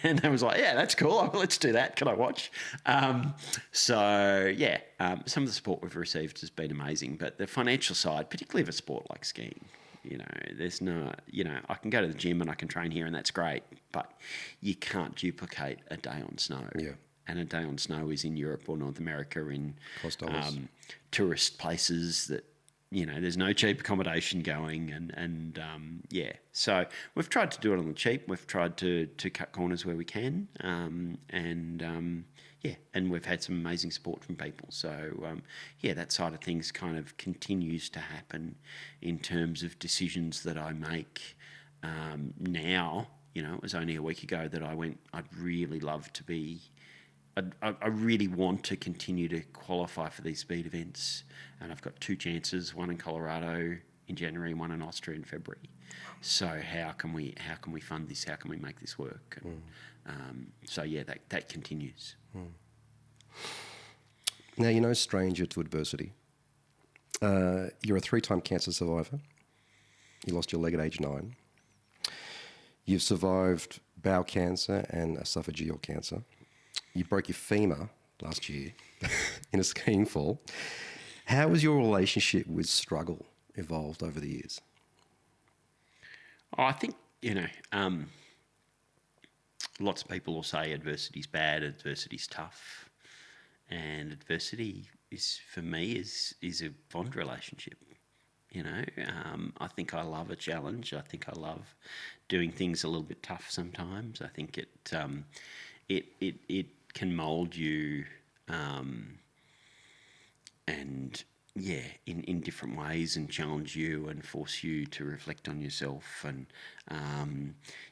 And I was like, yeah, that's cool. Let's do that. Can I watch? Some of the support we've received has been amazing, but the financial side, particularly of a sport like skiing, there's no, I can go to the gym and I can train here and that's great, but you can't duplicate a day on snow. Yeah. And a day on snow is in Europe or North America in tourist places that, there's no cheap accommodation going and so we've tried to do it on the cheap. We've tried to cut corners where we can, and we've had some amazing support from people. So that side of things kind of continues to happen in terms of decisions that I make now. It was only a week ago that I went, I'd really love to be, I really want to continue to qualify for these speed events, and I've got two chances, one in Colorado in January, one in Austria in February. So how can we fund this? How can we make this work? And, that continues. Now, you're no stranger to adversity. You're a 3-time cancer survivor. You lost your leg at age 9. You've survived bowel cancer and esophageal cancer. You broke your femur last year in a skiing fall. How has your relationship with struggle evolved over the years? I think, lots of people will say adversity's bad, adversity's tough. And adversity for me, is a bond relationship. I think I love a challenge. I think I love doing things a little bit tough sometimes. I think it can mould you, and in different ways, and challenge you and force you to reflect on yourself. And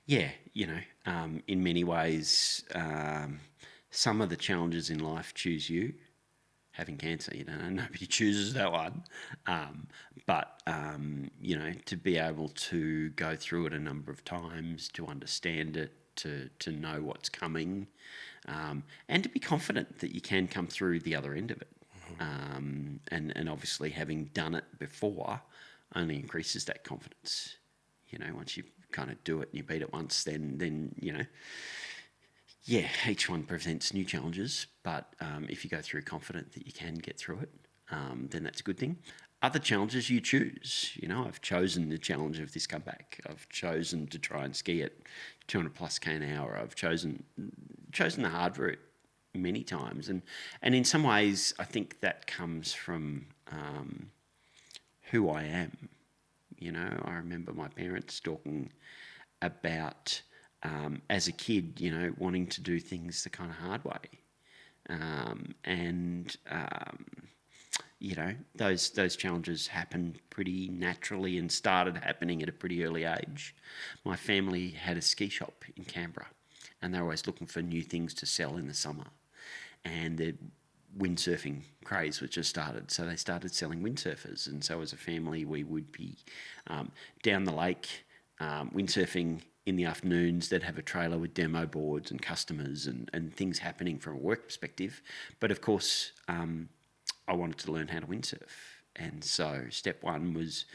in many ways, some of the challenges in life choose you. Having cancer, nobody chooses that one. But to be able to go through it a number of times, to understand it, to know what's coming, and to be confident that you can come through the other end of it. And obviously having done it before only increases that confidence. Once you kind of do it and you beat it once, then each one presents new challenges. But if you go through confident that you can get through it, then that's a good thing. Other challenges you choose. I've chosen the challenge of this comeback. I've chosen to try and ski at 200 plus K an hour. I've chosen the hard route many times, and in some ways I think that comes from who I am. I remember my parents talking about as a kid, wanting to do things the kind of hard way, those challenges happened pretty naturally and started happening at a pretty early age. My family had a ski shop in Canberra, and they were always looking for new things to sell in the summer. And the windsurfing craze was just started, so they started selling windsurfers. And so as a family, we would be down the lake windsurfing in the afternoons. They'd have a trailer with demo boards and customers and things happening from a work perspective. But of course, I wanted to learn how to windsurf. And so step one was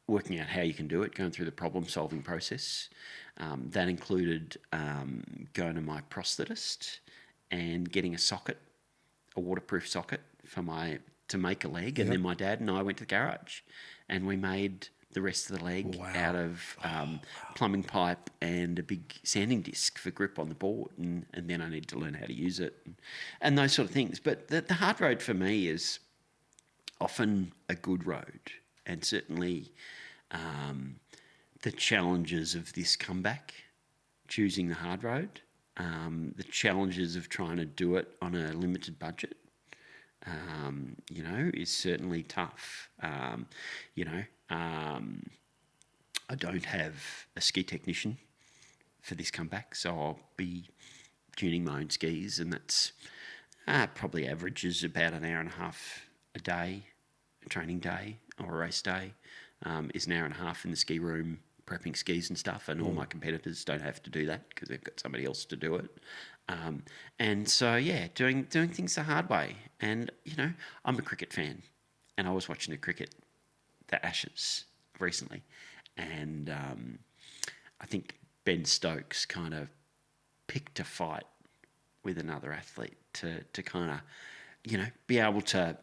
working out how you can do it, going through the problem-solving process. That included going to my prosthetist and getting a waterproof socket to make a leg. And then my dad and I went to the garage and we made the rest of the leg out of plumbing pipe and a big sanding disc for grip on the board. And then I needed to learn how to use it and those sort of things. But the hard road for me is often a good road. And certainly the challenges of this comeback, choosing the hard road, the challenges of trying to do it on a limited budget, is certainly tough. I don't have a ski technician for this comeback, so I'll be tuning my own skis, and that's probably averages about an hour and a half a day, a training day or a race day, is an hour and a half in the ski room prepping skis and stuff, and all my competitors don't have to do that because they've got somebody else to do it. And so, doing things the hard way. And, I'm a cricket fan, and I was watching the Ashes recently, and I think Ben Stokes kind of picked a fight with another athlete to kind of, be able to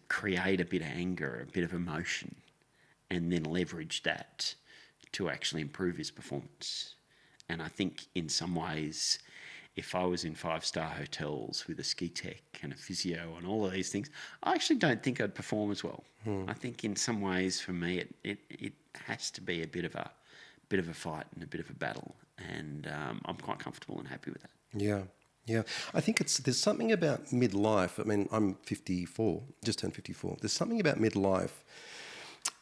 create a bit of anger, a bit of emotion, and then leverage that to actually improve his performance. And I think in some ways, if I was in 5-star hotels with a ski tech and a physio and all of these things, I actually don't think I'd perform as well. I think in some ways for me, it has to be a bit of a fight and a bit of a battle. And I'm quite comfortable and happy with that. Yeah. I think there's something about midlife. I mean, I'm 54, just turned 54. There's something about midlife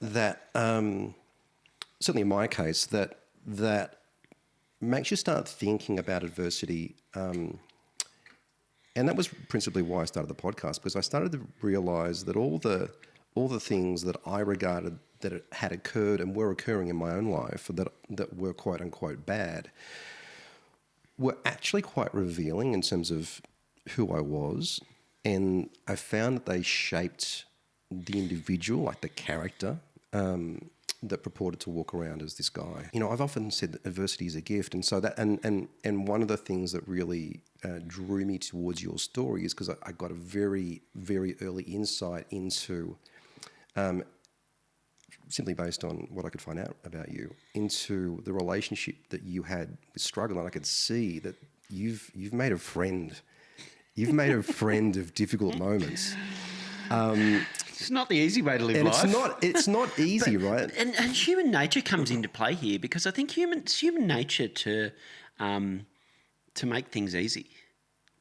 that, certainly in my case, that makes you start thinking about adversity. And that was principally why I started the podcast, because I started to realise that all the things that I regarded that had occurred and were occurring in my own life that were quote unquote bad were actually quite revealing in terms of who I was. And I found that they shaped the individual, like the character, that purported to walk around as this guy. I've often said that adversity is a gift, and so that and one of the things that really drew me towards your story is because I got a very, very early insight into, simply based on what I could find out about you, into the relationship that you had with struggle, and I could see that you've made a friend. You've made a friend of difficult moments. It's not the easy way to live life. It's not easy, right? And human nature comes into play here, because I think human nature to to make things easy,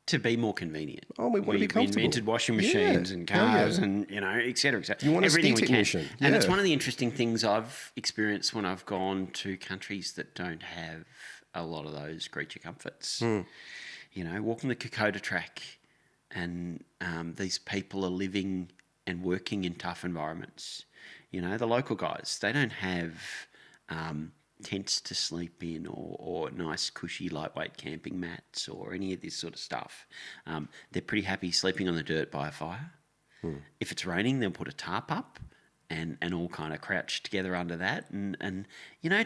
to be more convenient. Oh, we want to be comfortable. We invented washing machines and cars and, et cetera, et cetera. You want everything a ski technician. And it's one of the interesting things I've experienced when I've gone to countries that don't have a lot of those creature comforts. Walking the Kokoda track and these people are living and working in tough environments. The local guys, they don't have tents to sleep in or nice cushy lightweight camping mats or any of this sort of stuff. They're pretty happy sleeping on the dirt by a fire. If it's raining, they'll put a tarp up and all kind of crouch together under that. And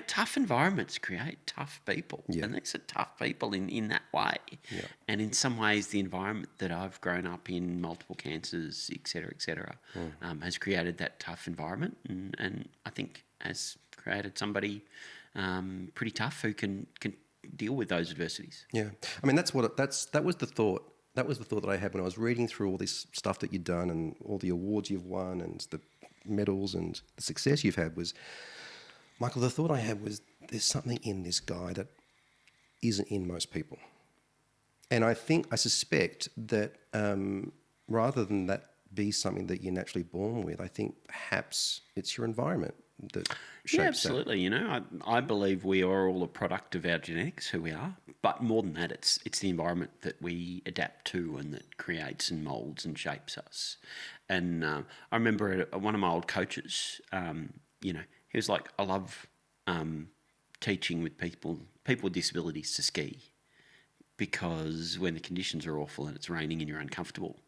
tough environments create tough people. Yeah. And these are tough people in that way. Yeah. And in some ways, the environment that I've grown up in, multiple cancers, et cetera, has created that tough environment. And I think has created somebody pretty tough who can deal with those adversities. Yeah. I mean, that was the thought. That was the thought that I had when I was reading through all this stuff that you'd done and all the awards you've won and the medals and the success you've had was, Michael, the thought I had was there's something in this guy that isn't in most people. And I suspect that rather than that be something that you're naturally born with, I think perhaps it's your environment that shapes that. Absolutely. I believe we are all a product of our genetics, who we are. But more than that, it's the environment that we adapt to and that creates and moulds and shapes us. And I remember one of my old coaches, he was like, I love teaching with people with disabilities to ski because when the conditions are awful and it's raining and you're uncomfortable,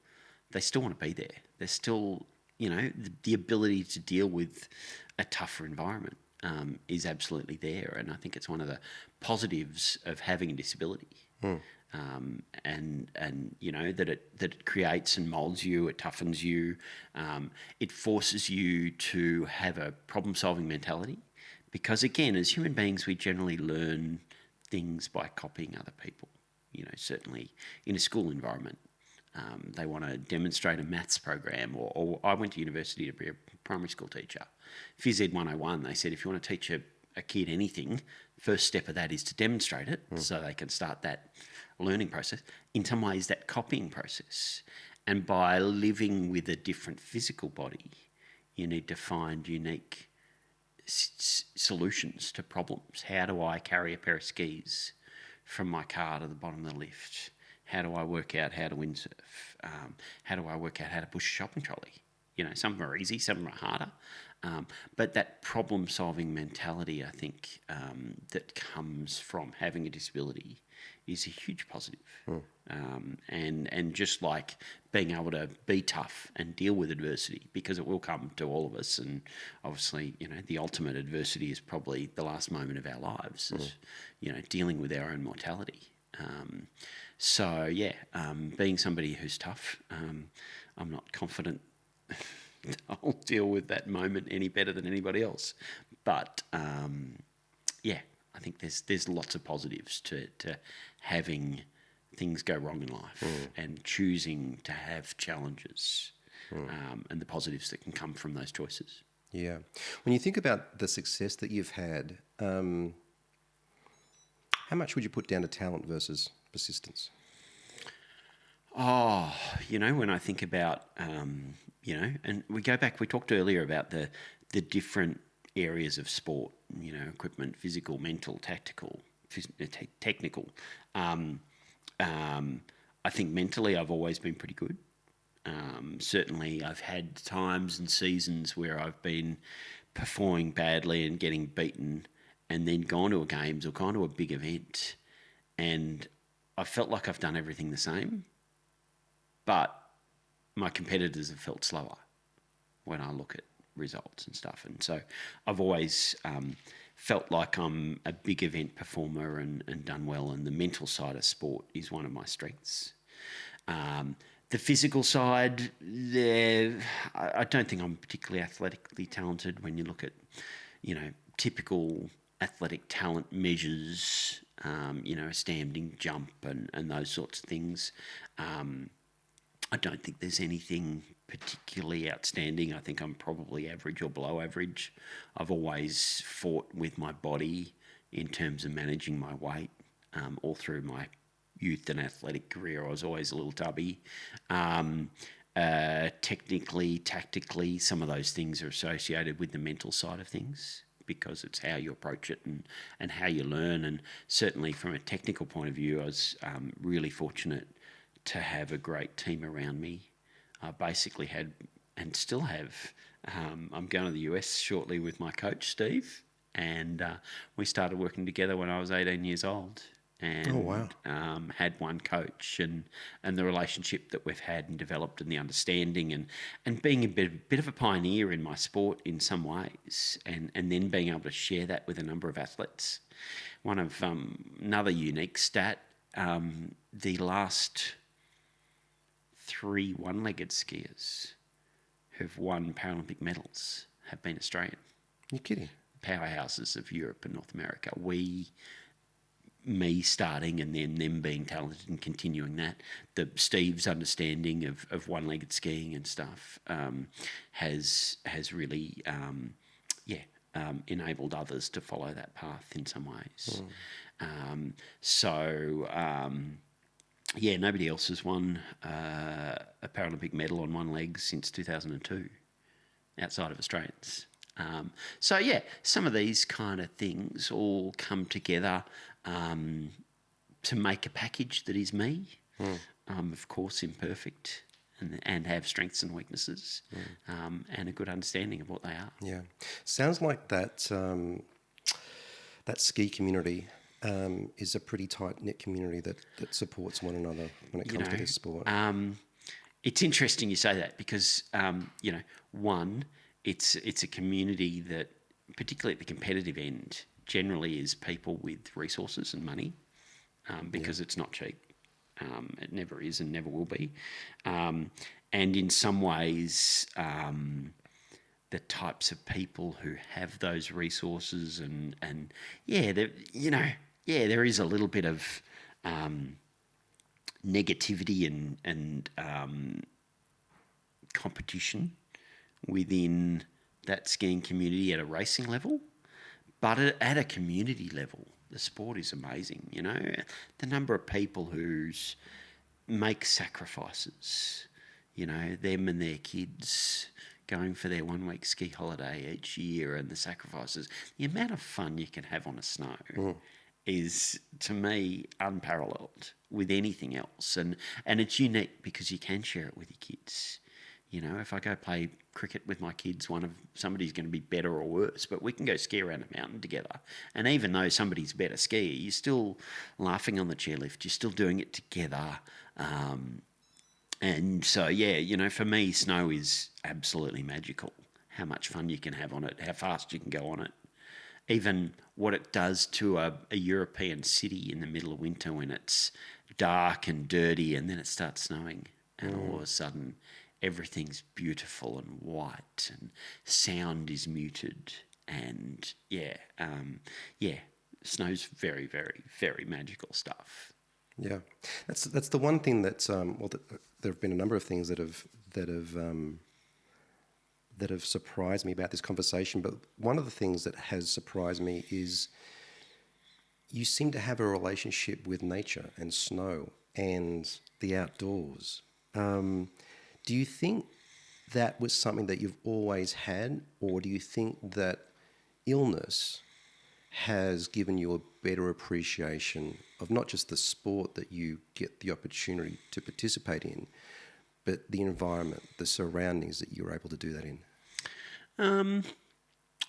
they still want to be there. They're still, the ability to deal with a tougher environment is absolutely there. And I think it's one of the positives of having a disability. And that it creates and molds you, it toughens you, it forces you to have a problem-solving mentality. Because again, as human beings, we generally learn things by copying other people. Certainly in a school environment, they want to demonstrate a maths program, or I went to university to be a primary school teacher. Phys Ed 101, they said if you want to teach a kid anything, first step of that is to demonstrate it so they can start that learning process. In some ways, that copying process. And by living with a different physical body, you need to find unique solutions to problems. How do I carry a pair of skis from my car to the bottom of the lift? How do I work out how to windsurf? How do I work out how to push a shopping trolley? Some of them are easy, some of them are harder. But that problem-solving mentality, I think, that comes from having a disability is a huge positive. And just like being able to be tough and deal with adversity, because it will come to all of us. And obviously, the ultimate adversity is probably the last moment of our lives, is, dealing with our own mortality. Being somebody who's tough, I'm not confident I'll deal with that moment any better than anybody else. But I think there's lots of positives to having things go wrong in life and choosing to have challenges and the positives that can come from those choices. Yeah. When you think about the success that you've had, how much would you put down to talent versus persistence? Oh, when I think about, and we go back, we talked earlier about the different areas of sport, equipment, physical, mental, tactical, technical. I think mentally I've always been pretty good. Certainly I've had times and seasons where I've been performing badly and getting beaten and then gone to a games or gone to a big event and I felt like I've done everything the same, but my competitors have felt slower when I look at results and stuff. And so I've always felt like I'm a big event performer and done well, and the mental side of sport is one of my strengths. The physical side, I don't think I'm particularly athletically talented when you look at, typical athletic talent measures, a standing jump and those sorts of things. I don't think there's anything particularly outstanding. I think I'm probably average or below average. I've always fought with my body in terms of managing my weight all through my youth and athletic career. I was always a little tubby. Technically, tactically, some of those things are associated with the mental side of things because it's how you approach it and how you learn. And certainly from a technical point of view, I was really fortunate to have a great team around me. I basically had and still have. I'm going to the US shortly with my coach, Steve, and we started working together when I was 18 years old. And had one coach, and the relationship that we've had and developed, and the understanding, and being a bit of a pioneer in my sport in some ways, and then being able to share that with a number of athletes. One of another unique stat: the last 3 one-legged skiers who've won Paralympic medals have been Australian. You're kidding? Powerhouses of Europe and North America. Me starting and then them being talented and continuing that. Steve's understanding of one-legged skiing and stuff has really enabled others to follow that path in some ways. Nobody else has won a Paralympic medal on one leg since 2002 outside of Australians. Some of these kind of things all come together to make a package that is me. Of course, imperfect and have strengths and weaknesses, and a good understanding of what they are. Yeah, sounds like that that ski community is a pretty tight-knit community that supports one another when it comes to this sport. It's interesting you say that because one, it's a community that, particularly at the competitive end, generally is people with resources and money, because it's not cheap. It never is and never will be. And in some ways, the types of people who have those resources there is a little bit of negativity and competition within that skiing community at a racing level. But at a community level, the sport is amazing. The number of people who make sacrifices, them and their kids going for their 1 week ski holiday each year, and the sacrifices, the amount of fun you can have on a snow is, to me, unparalleled with anything else. And it's unique because you can share it with your kids. If I go play cricket with my kids, somebody's going to be better or worse, but we can go ski around a mountain together. And even though somebody's a better skier, you're still laughing on the chairlift. You're still doing it together. For me, snow is absolutely magical. How much fun you can have on it, how fast you can go on it. Even what it does to a European city in the middle of winter when it's dark and dirty and then it starts snowing, and all of a sudden everything's beautiful and white and sound is muted, and snow's very, very, very magical stuff. Yeah, that's the one thing that there have been a number of things that have surprised me about this conversation, but one of the things that has surprised me is you seem to have a relationship with nature and snow and the outdoors. Do you think that was something that you've always had, or do you think that illness has given you a better appreciation of not just the sport that you get the opportunity to participate in, but the environment, the surroundings that you're able to do that in?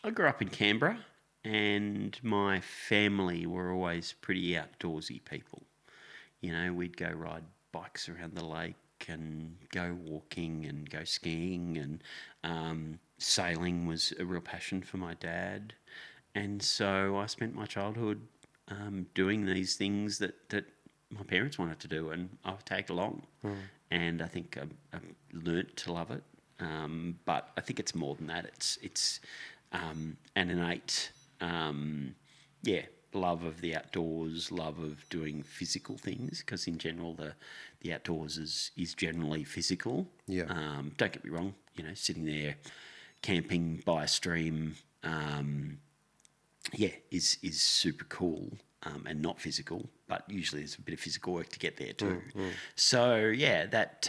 I grew up in Canberra, and my family were always pretty outdoorsy people. We'd go ride bikes around the lake and go walking and go skiing, and sailing was a real passion for my dad. And so I spent my childhood doing these things that my parents wanted to do, and I was tagged along. And I think I learnt to love it. But I think it's more than that. It's an innate, love of the outdoors, love of doing physical things, because in general the outdoors is generally physical. Yeah. Don't get me wrong, sitting there camping by a stream, is super cool. and not physical, but usually there's a bit of physical work to get there too. So yeah, that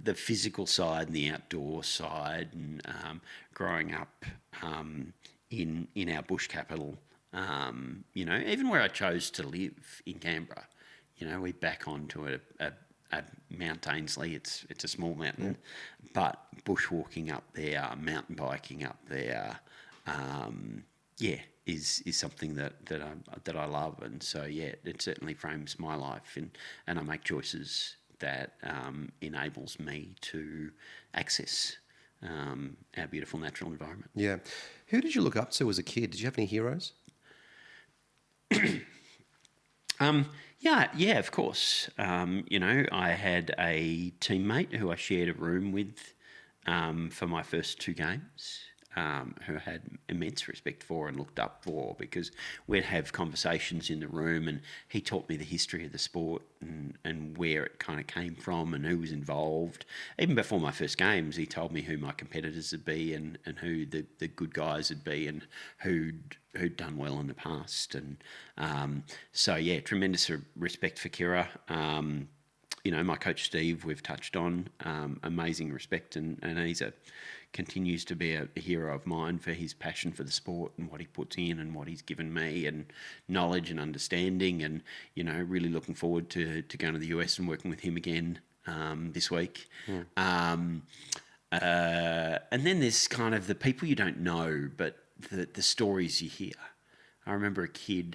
the physical side and the outdoor side, and growing up in our bush capital, even where I chose to live in Canberra, we back onto a Mount Ainslie. It's a small mountain, but bushwalking up there, mountain biking up there, is something that I love, and so it certainly frames my life, and I make choices that enables me to access our beautiful natural environment. Yeah. Who did you look up to as a kid? Did you have any heroes? Yeah, of course. I had a teammate who I shared a room with for my first 2 games, who I had immense respect for and looked up for, because we'd have conversations in the room, and he taught me the history of the sport and where it kind of came from and who was involved. Even before my first games, he told me who my competitors would be and who the good guys would be and who'd done well in the past. And tremendous respect for Kira. My coach Steve, we've touched on, amazing respect, and he's continues to be a hero of mine for his passion for the sport and what he puts in and what he's given me, and knowledge and understanding, and really looking forward to going to the US and working with him again this week. And then there's kind of the people you don't know, but the stories you hear. I remember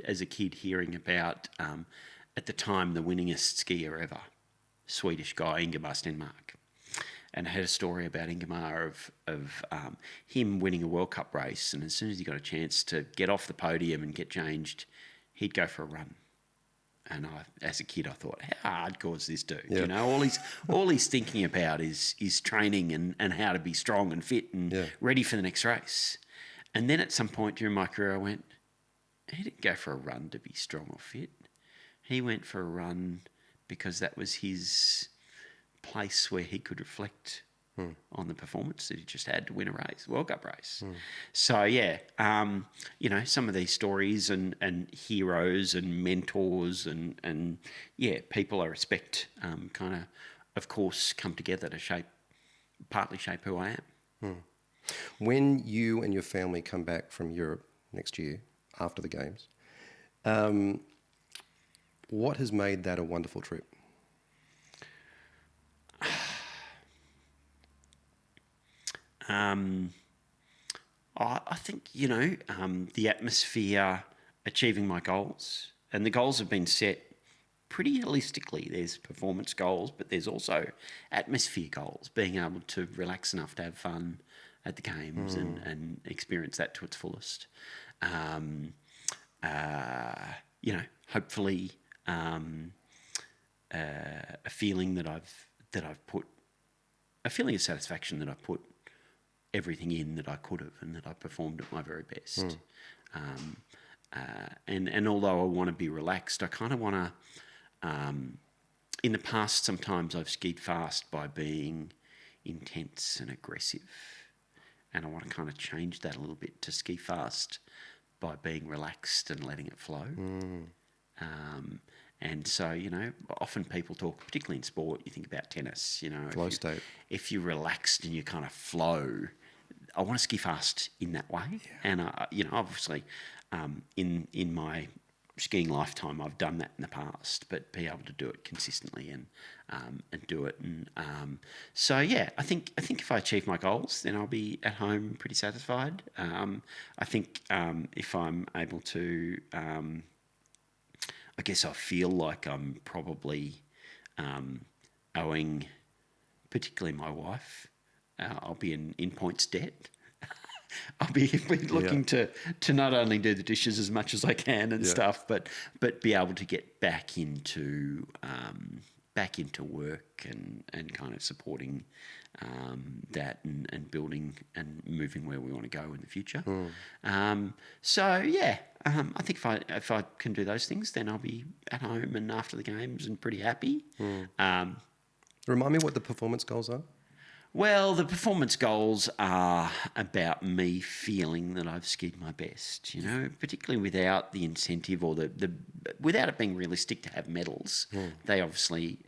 as a kid hearing about, at the time, the winningest skier ever, Swedish guy, Ingemar Stenmark. And I had a story about Ingemar of him winning a World Cup race, and as soon as he got a chance to get off the podium and get changed, he'd go for a run. And as a kid, I thought, how hardcore is this dude? Yeah. All he's thinking about is training and how to be strong and fit and ready for the next race. And then at some point during my career, I went, he didn't go for a run to be strong or fit. He went for a run because that was his place where he could reflect on the performance that he just had to win a race, World Cup race. So some of these stories and heroes and mentors and people I respect of course come together to partly shape who I am. When you and your family come back from Europe next year after the games, what has made that a wonderful trip? I think, the atmosphere, achieving my goals, and the goals have been set pretty holistically. There's performance goals, but there's also atmosphere goals, being able to relax enough to have fun at the games and experience that to its fullest. Hopefully a feeling that I've put, a feeling of satisfaction that I've put everything in that I could have, and that I performed at my very best. And although I want to be relaxed, I kind of want to, in the past, sometimes I've skied fast by being intense and aggressive, and I want to kind of change that a little bit to ski fast by being relaxed and letting it flow. And so, often people talk, particularly in sport, you think about tennis, Flow state. If you're relaxed and you kind of flow, I want to ski fast in that way. Yeah. And, obviously, in my skiing lifetime, I've done that in the past, but be able to do it consistently and do it. And I think if I achieve my goals, then I'll be at home pretty satisfied. I think if I'm able to, I guess I feel like I'm probably owing, particularly my wife, I'll be in points debt. I'll be looking to not only do the dishes as much as I can and stuff, but be able to get back into work and kind of supporting that and building and moving where we want to go in the future. I think if I can do those things, then I'll be at home and after the games and pretty happy. Remind me what the performance goals are. Well, the performance goals are about me feeling that I've skied my best, particularly without the incentive or without it being realistic to have medals. They obviously,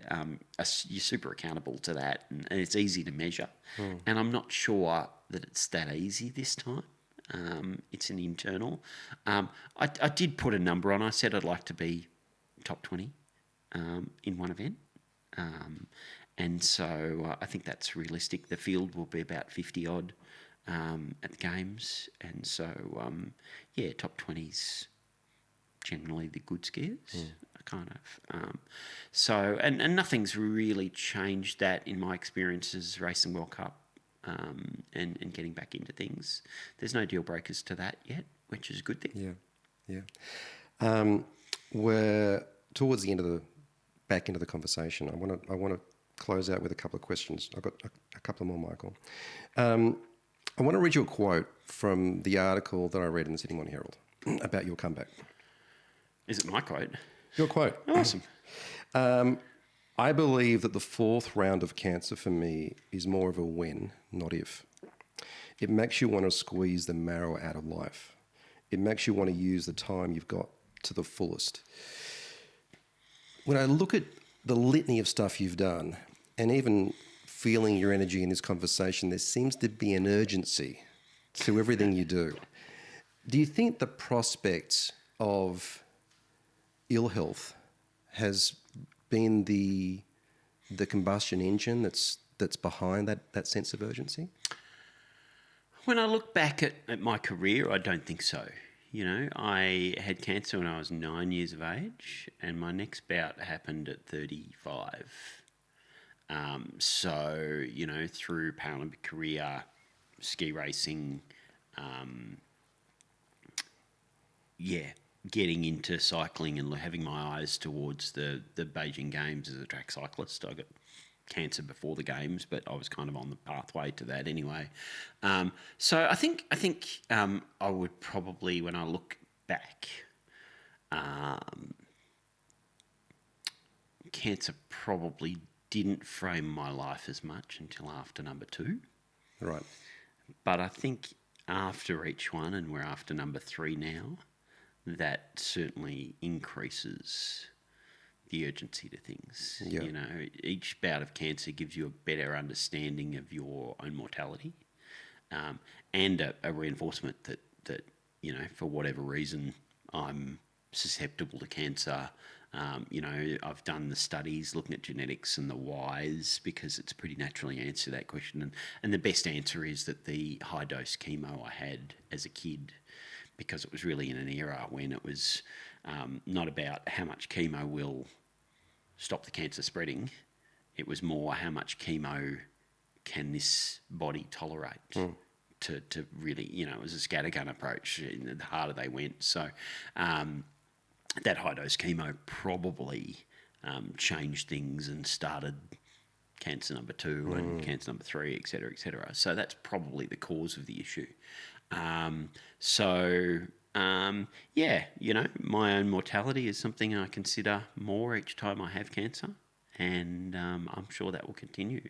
you're super accountable to that, and it's easy to measure. And I'm not sure that it's that easy this time. It's an internal. I did put a number on. I said I'd like to be top 20 in one event. And so I think that's realistic. The field will be about 50 odd at the games. And so, top 20's generally the good skiers, kind of. And nothing's really changed that in my experiences racing World Cup and getting back into things. There's no deal breakers to that yet, which is a good thing. Yeah. We're towards the back end of the conversation. I want to close out with a couple of questions. I've got a couple more, Michael. I want to read you a quote from the article that I read in the Sydney Morning Herald about your comeback. Is it my quote? Your quote. Awesome. I believe that the fourth round of cancer for me is more of a when, not if. It makes you want to squeeze the marrow out of life. It makes you want to use the time you've got to the fullest. When I look at the litany of stuff you've done, and even feeling your energy in this conversation, there seems to be an urgency to everything you do. Do you think the prospect of ill health has been the combustion engine that's behind that sense of urgency? When I look back at my career, I don't think so. I had cancer when I was 9 years of age, and my next bout happened at 35. Through Paralympic career, ski racing, getting into cycling and having my eyes towards the Beijing Games as a track cyclist. I got cancer before the games, but I was kind of on the pathway to that anyway. So I think I would probably, when I look back, cancer probably didn't frame my life as much until after number 2. Right. But I think after each one, and we're after number 3 now, that certainly increases the urgency to things. Yeah. Each bout of cancer gives you a better understanding of your own mortality, and a reinforcement that for whatever reason I'm susceptible to cancer. I've done the studies looking at genetics and the whys, because it's pretty naturally answer that question. And the best answer is that the high dose chemo I had as a kid, because it was really in an era when it was not about how much chemo will stop the cancer spreading. It was more how much chemo can this body tolerate to really, it was a scattergun approach. The harder they went. So that high-dose chemo probably changed things and started cancer number 2 and cancer number 3, et cetera, et cetera. So that's probably the cause of the issue. My own mortality is something I consider more each time I have cancer, and I'm sure that will continue,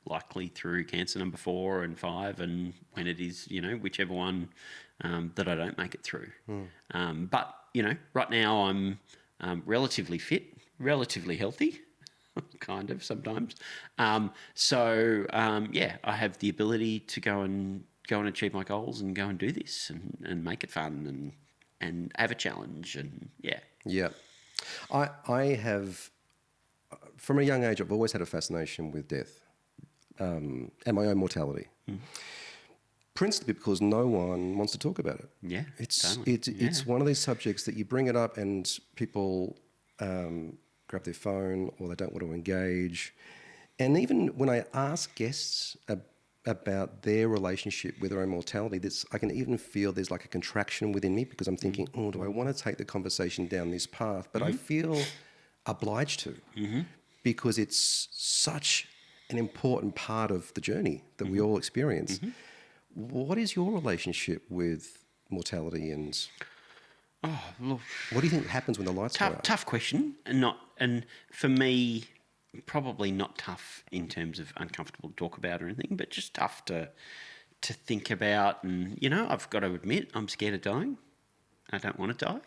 likely through cancer number 4 and 5, and when it is, whichever one that I don't make it through. But, right now I'm relatively fit, relatively healthy, kind of sometimes. I have the ability to go and achieve my goals and go and do this and make it fun and have a challenge Yeah. I have, from a young age, I've always had a fascination with death and my own mortality. Principally because no one wants to talk about it. Yeah, it's one of these subjects that you bring it up and people grab their phone or they don't want to engage. And even when I ask guests about their relationship with their own mortality, I can even feel there's like a contraction within me, because I'm thinking, do I want to take the conversation down this path? But I feel obliged to, because it's such an important part of the journey that we all experience. What is your relationship with mortality, and Oh, look, what do you think happens when the lights go out? tough question, and for me, probably not tough in terms of uncomfortable to talk about or anything, but just tough to think about. And, you know, I've got to admit, I'm scared of dying. I don't want to die.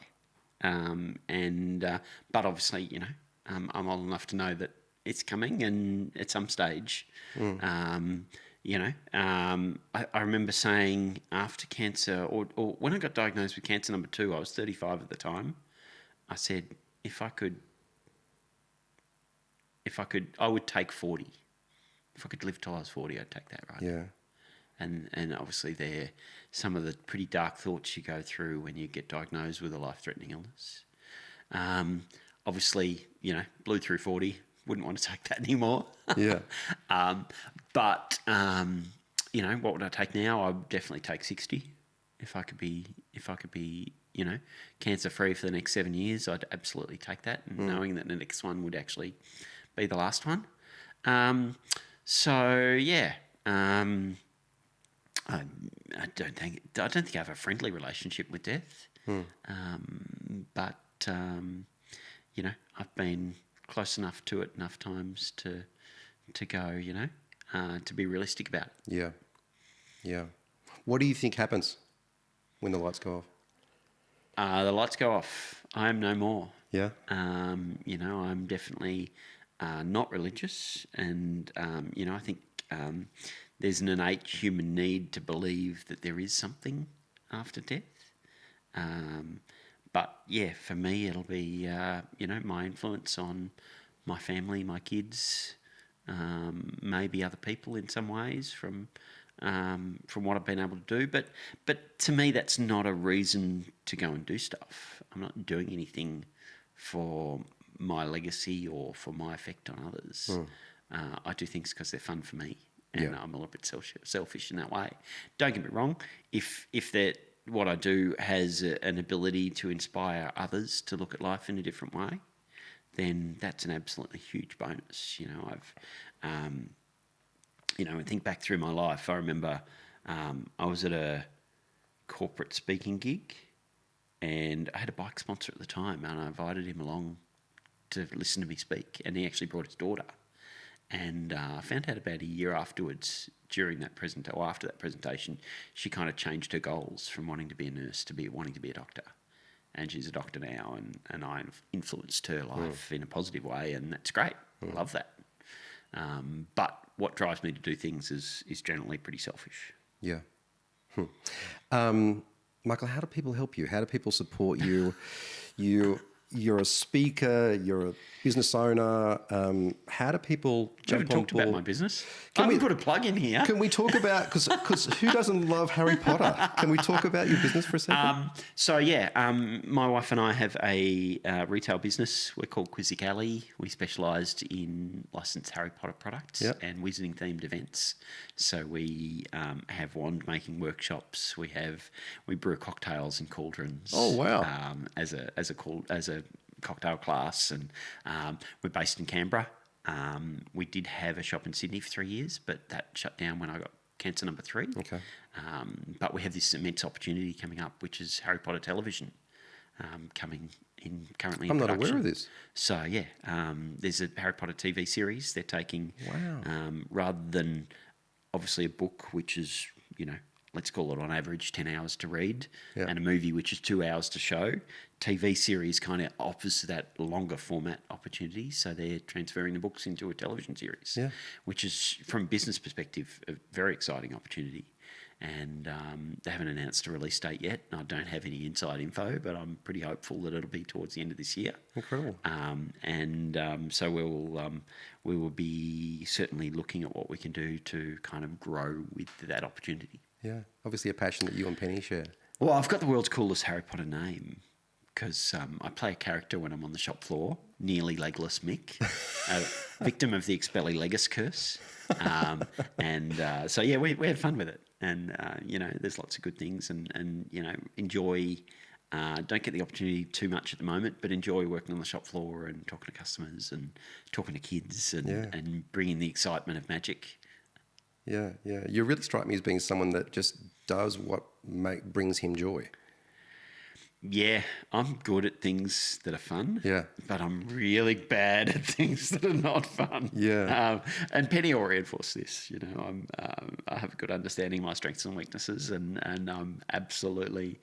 But obviously, you know, I'm old enough to know that it's coming, and at some stage, you know, I remember saying after cancer, or when I got diagnosed with cancer number 2, I was 35 at the time. I said, if I could, I would take 40. If I could live till I was 40, I'd take that, right? Yeah. And obviously they're some of the pretty dark thoughts you go through when you get diagnosed with a life-threatening illness. Obviously, you know, blew through 40, wouldn't want to take that anymore. Yeah. You know, what would I take now? I would definitely take 60. If I could be, you know, cancer-free for the next 7 years, I'd absolutely take that, and knowing that the next one would actually be the last one. I don't think I have a friendly relationship with death, but you know, I've been close enough to it enough times to go, you know, to be realistic about it. Yeah. Yeah. What do you think happens when the lights go off? The lights go off. I am no more. Yeah. You know, I'm definitely not religious, and you know, I think there's an innate human need to believe that there is something after death. But yeah, for me, it'll be you know, my influence on my family, my kids, maybe other people in some ways from what I've been able to do. But to me, that's not a reason to go and do stuff. I'm not doing anything for my legacy or for my effect on others. I do things because they're fun for me, and I'm a little bit selfish in that way. Don't get me wrong. If that what I do has an ability to inspire others to look at life in a different way, then that's an absolutely huge bonus. You know, you know, I think back through my life, I remember I was at a corporate speaking gig, and I had a bike sponsor at the time, and I invited him along to listen to me speak, and he actually brought his daughter. And I found out about a year afterwards, after that presentation, she kind of changed her goals from wanting to be a nurse to wanting to be a doctor. And she's a doctor now, and I influenced her life in a positive way, and that's great. I love that. But what drives me to do things is generally pretty selfish. Yeah. Michael, how do people help you? How do people support you? You're a speaker, you're a business owner. How do people jump on board? We haven't talked about my business. Can we put a plug in here? Can we talk about, because who doesn't love Harry Potter? Can we talk about your business for a second? My wife and I have a retail business. We're called Quizzic Alley. We specialised in licensed Harry Potter products and wizarding themed events. So we have wand making workshops. We brew cocktails in cauldrons. Oh wow! As a cocktail class, and we're based in Canberra. We did have a shop in Sydney for 3 years, but that shut down when I got cancer number 3. Okay. But we have this immense opportunity coming up, which is Harry Potter television, coming in currently. I'm in not production. aware of this. So there's a Harry Potter TV series they're taking. Wow. Rather than obviously a book, which is, you know, let's call it on average 10 hours to read, and a movie which is 2 hours to show. TV series kind of offers that longer format opportunity, so they're transferring the books into a television series, which is, from a business perspective, a very exciting opportunity. And they haven't announced a release date yet. I don't have any inside info, but I'm pretty hopeful that it'll be towards the end of this year. Incredible. So we will be certainly looking at what we can do to kind of grow with that opportunity. Yeah, obviously a passion that you and Penny share. Well, I've got the world's coolest Harry Potter name, because I play a character when I'm on the shop floor, nearly legless Mick, a victim of the Expelli Legus curse. We have fun with it. And, you know, there's lots of good things, and you know, enjoy. Don't get the opportunity too much at the moment, but enjoy working on the shop floor and talking to customers and talking to kids and bringing the excitement of magic. Yeah. You really strike me as being someone that just does what brings him joy. Yeah, I'm good at things that are fun. Yeah. But I'm really bad at things that are not fun. Yeah. And Penny will reinforce this. You know, I have a good understanding of my strengths and weaknesses, and I'm absolutely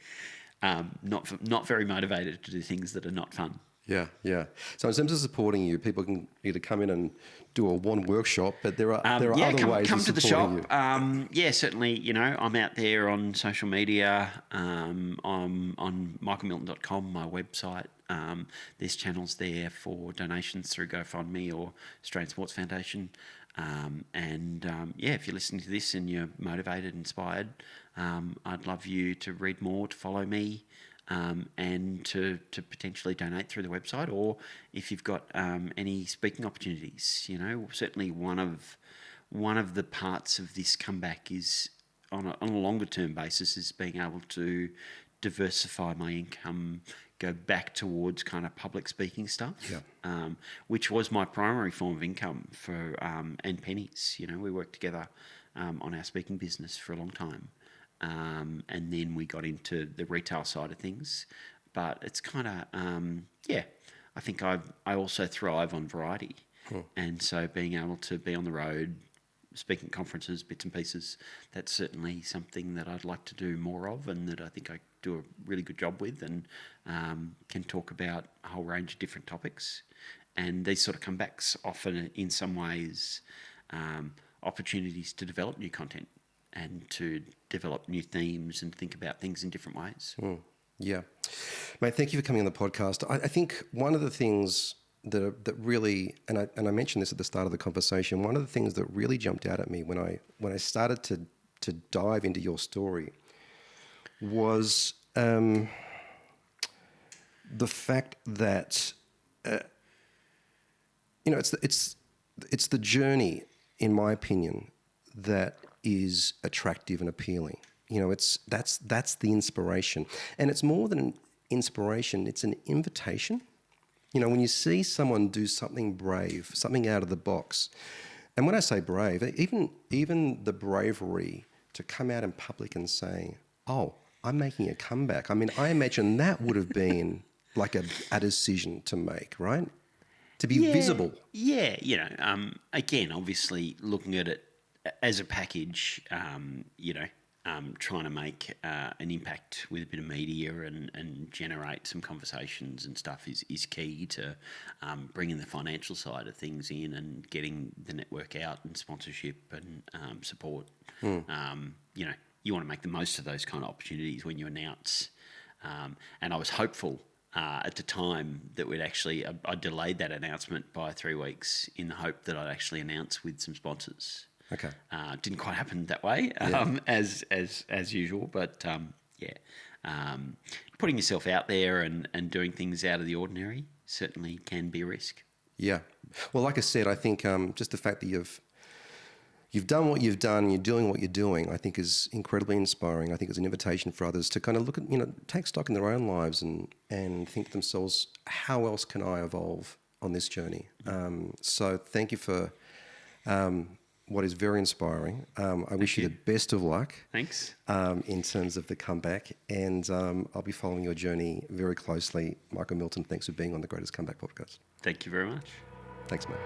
not very motivated to do things that are not fun. Yeah, yeah. So in terms of supporting you, people can either come in and do a one workshop, but there are other ways come of to the supporting shop. you. Yeah, certainly. You know, I'm out there on social media. I'm on michaelmilton.com, my website. There's channels there for donations through GoFundMe or Australian Sports Foundation. If you're listening to this and you're motivated, inspired, I'd love you to read more, to follow me. And to potentially donate through the website, or if you've got any speaking opportunities, you know, certainly one of the parts of this comeback is on a longer term basis is being able to diversify my income, go back towards kind of public speaking stuff, which was my primary form of income for and Penny's. You know, we worked together on our speaking business for a long time. And then we got into the retail side of things. But it's kind of, I think I also thrive on variety. And so being able to be on the road, speaking at conferences, bits and pieces, that's certainly something that I'd like to do more of, and that I think I do a really good job with, and can talk about a whole range of different topics. And these sort of comebacks often, in some ways, opportunities to develop new content and to develop new themes and think about things in different ways. Yeah. Mate, thank you for coming on the podcast. I think one of the things that really, and I mentioned this at the start of the conversation, one of the things that really jumped out at me when I started to dive into your story was the fact that, it's the journey, in my opinion, that is attractive and appealing. You know, that's the inspiration. And it's more than an inspiration, it's an invitation. You know, when you see someone do something brave, something out of the box, and when I say brave, even the bravery to come out in public and say, oh, I'm making a comeback. I mean, I imagine that would have been like a decision to make, right? To be visible. Yeah, you know, again, obviously looking at it as a package, trying to make an impact with a bit of media and generate some conversations and stuff is key to bringing the financial side of things in and getting the network out and sponsorship and support. You want to make the most of those kind of opportunities when you announce. And I was hopeful at the time that I delayed that announcement by 3 weeks in the hope that I'd actually announce with some sponsors. Okay. Didn't quite happen that way, as usual, but putting yourself out there and doing things out of the ordinary certainly can be a risk. Yeah. Well, like I said, I think just the fact that you've done what you've done, you're doing what you're doing, I think is incredibly inspiring. I think it's an invitation for others to kind of look at, take stock in their own lives and think to themselves, how else can I evolve on this journey? So thank you for what is very inspiring. I wish you the best of luck. Thanks. In terms of the comeback. And I'll be following your journey very closely. Michael Milton, thanks for being on the Greatest Comeback podcast. Thank you very much. Thanks, mate.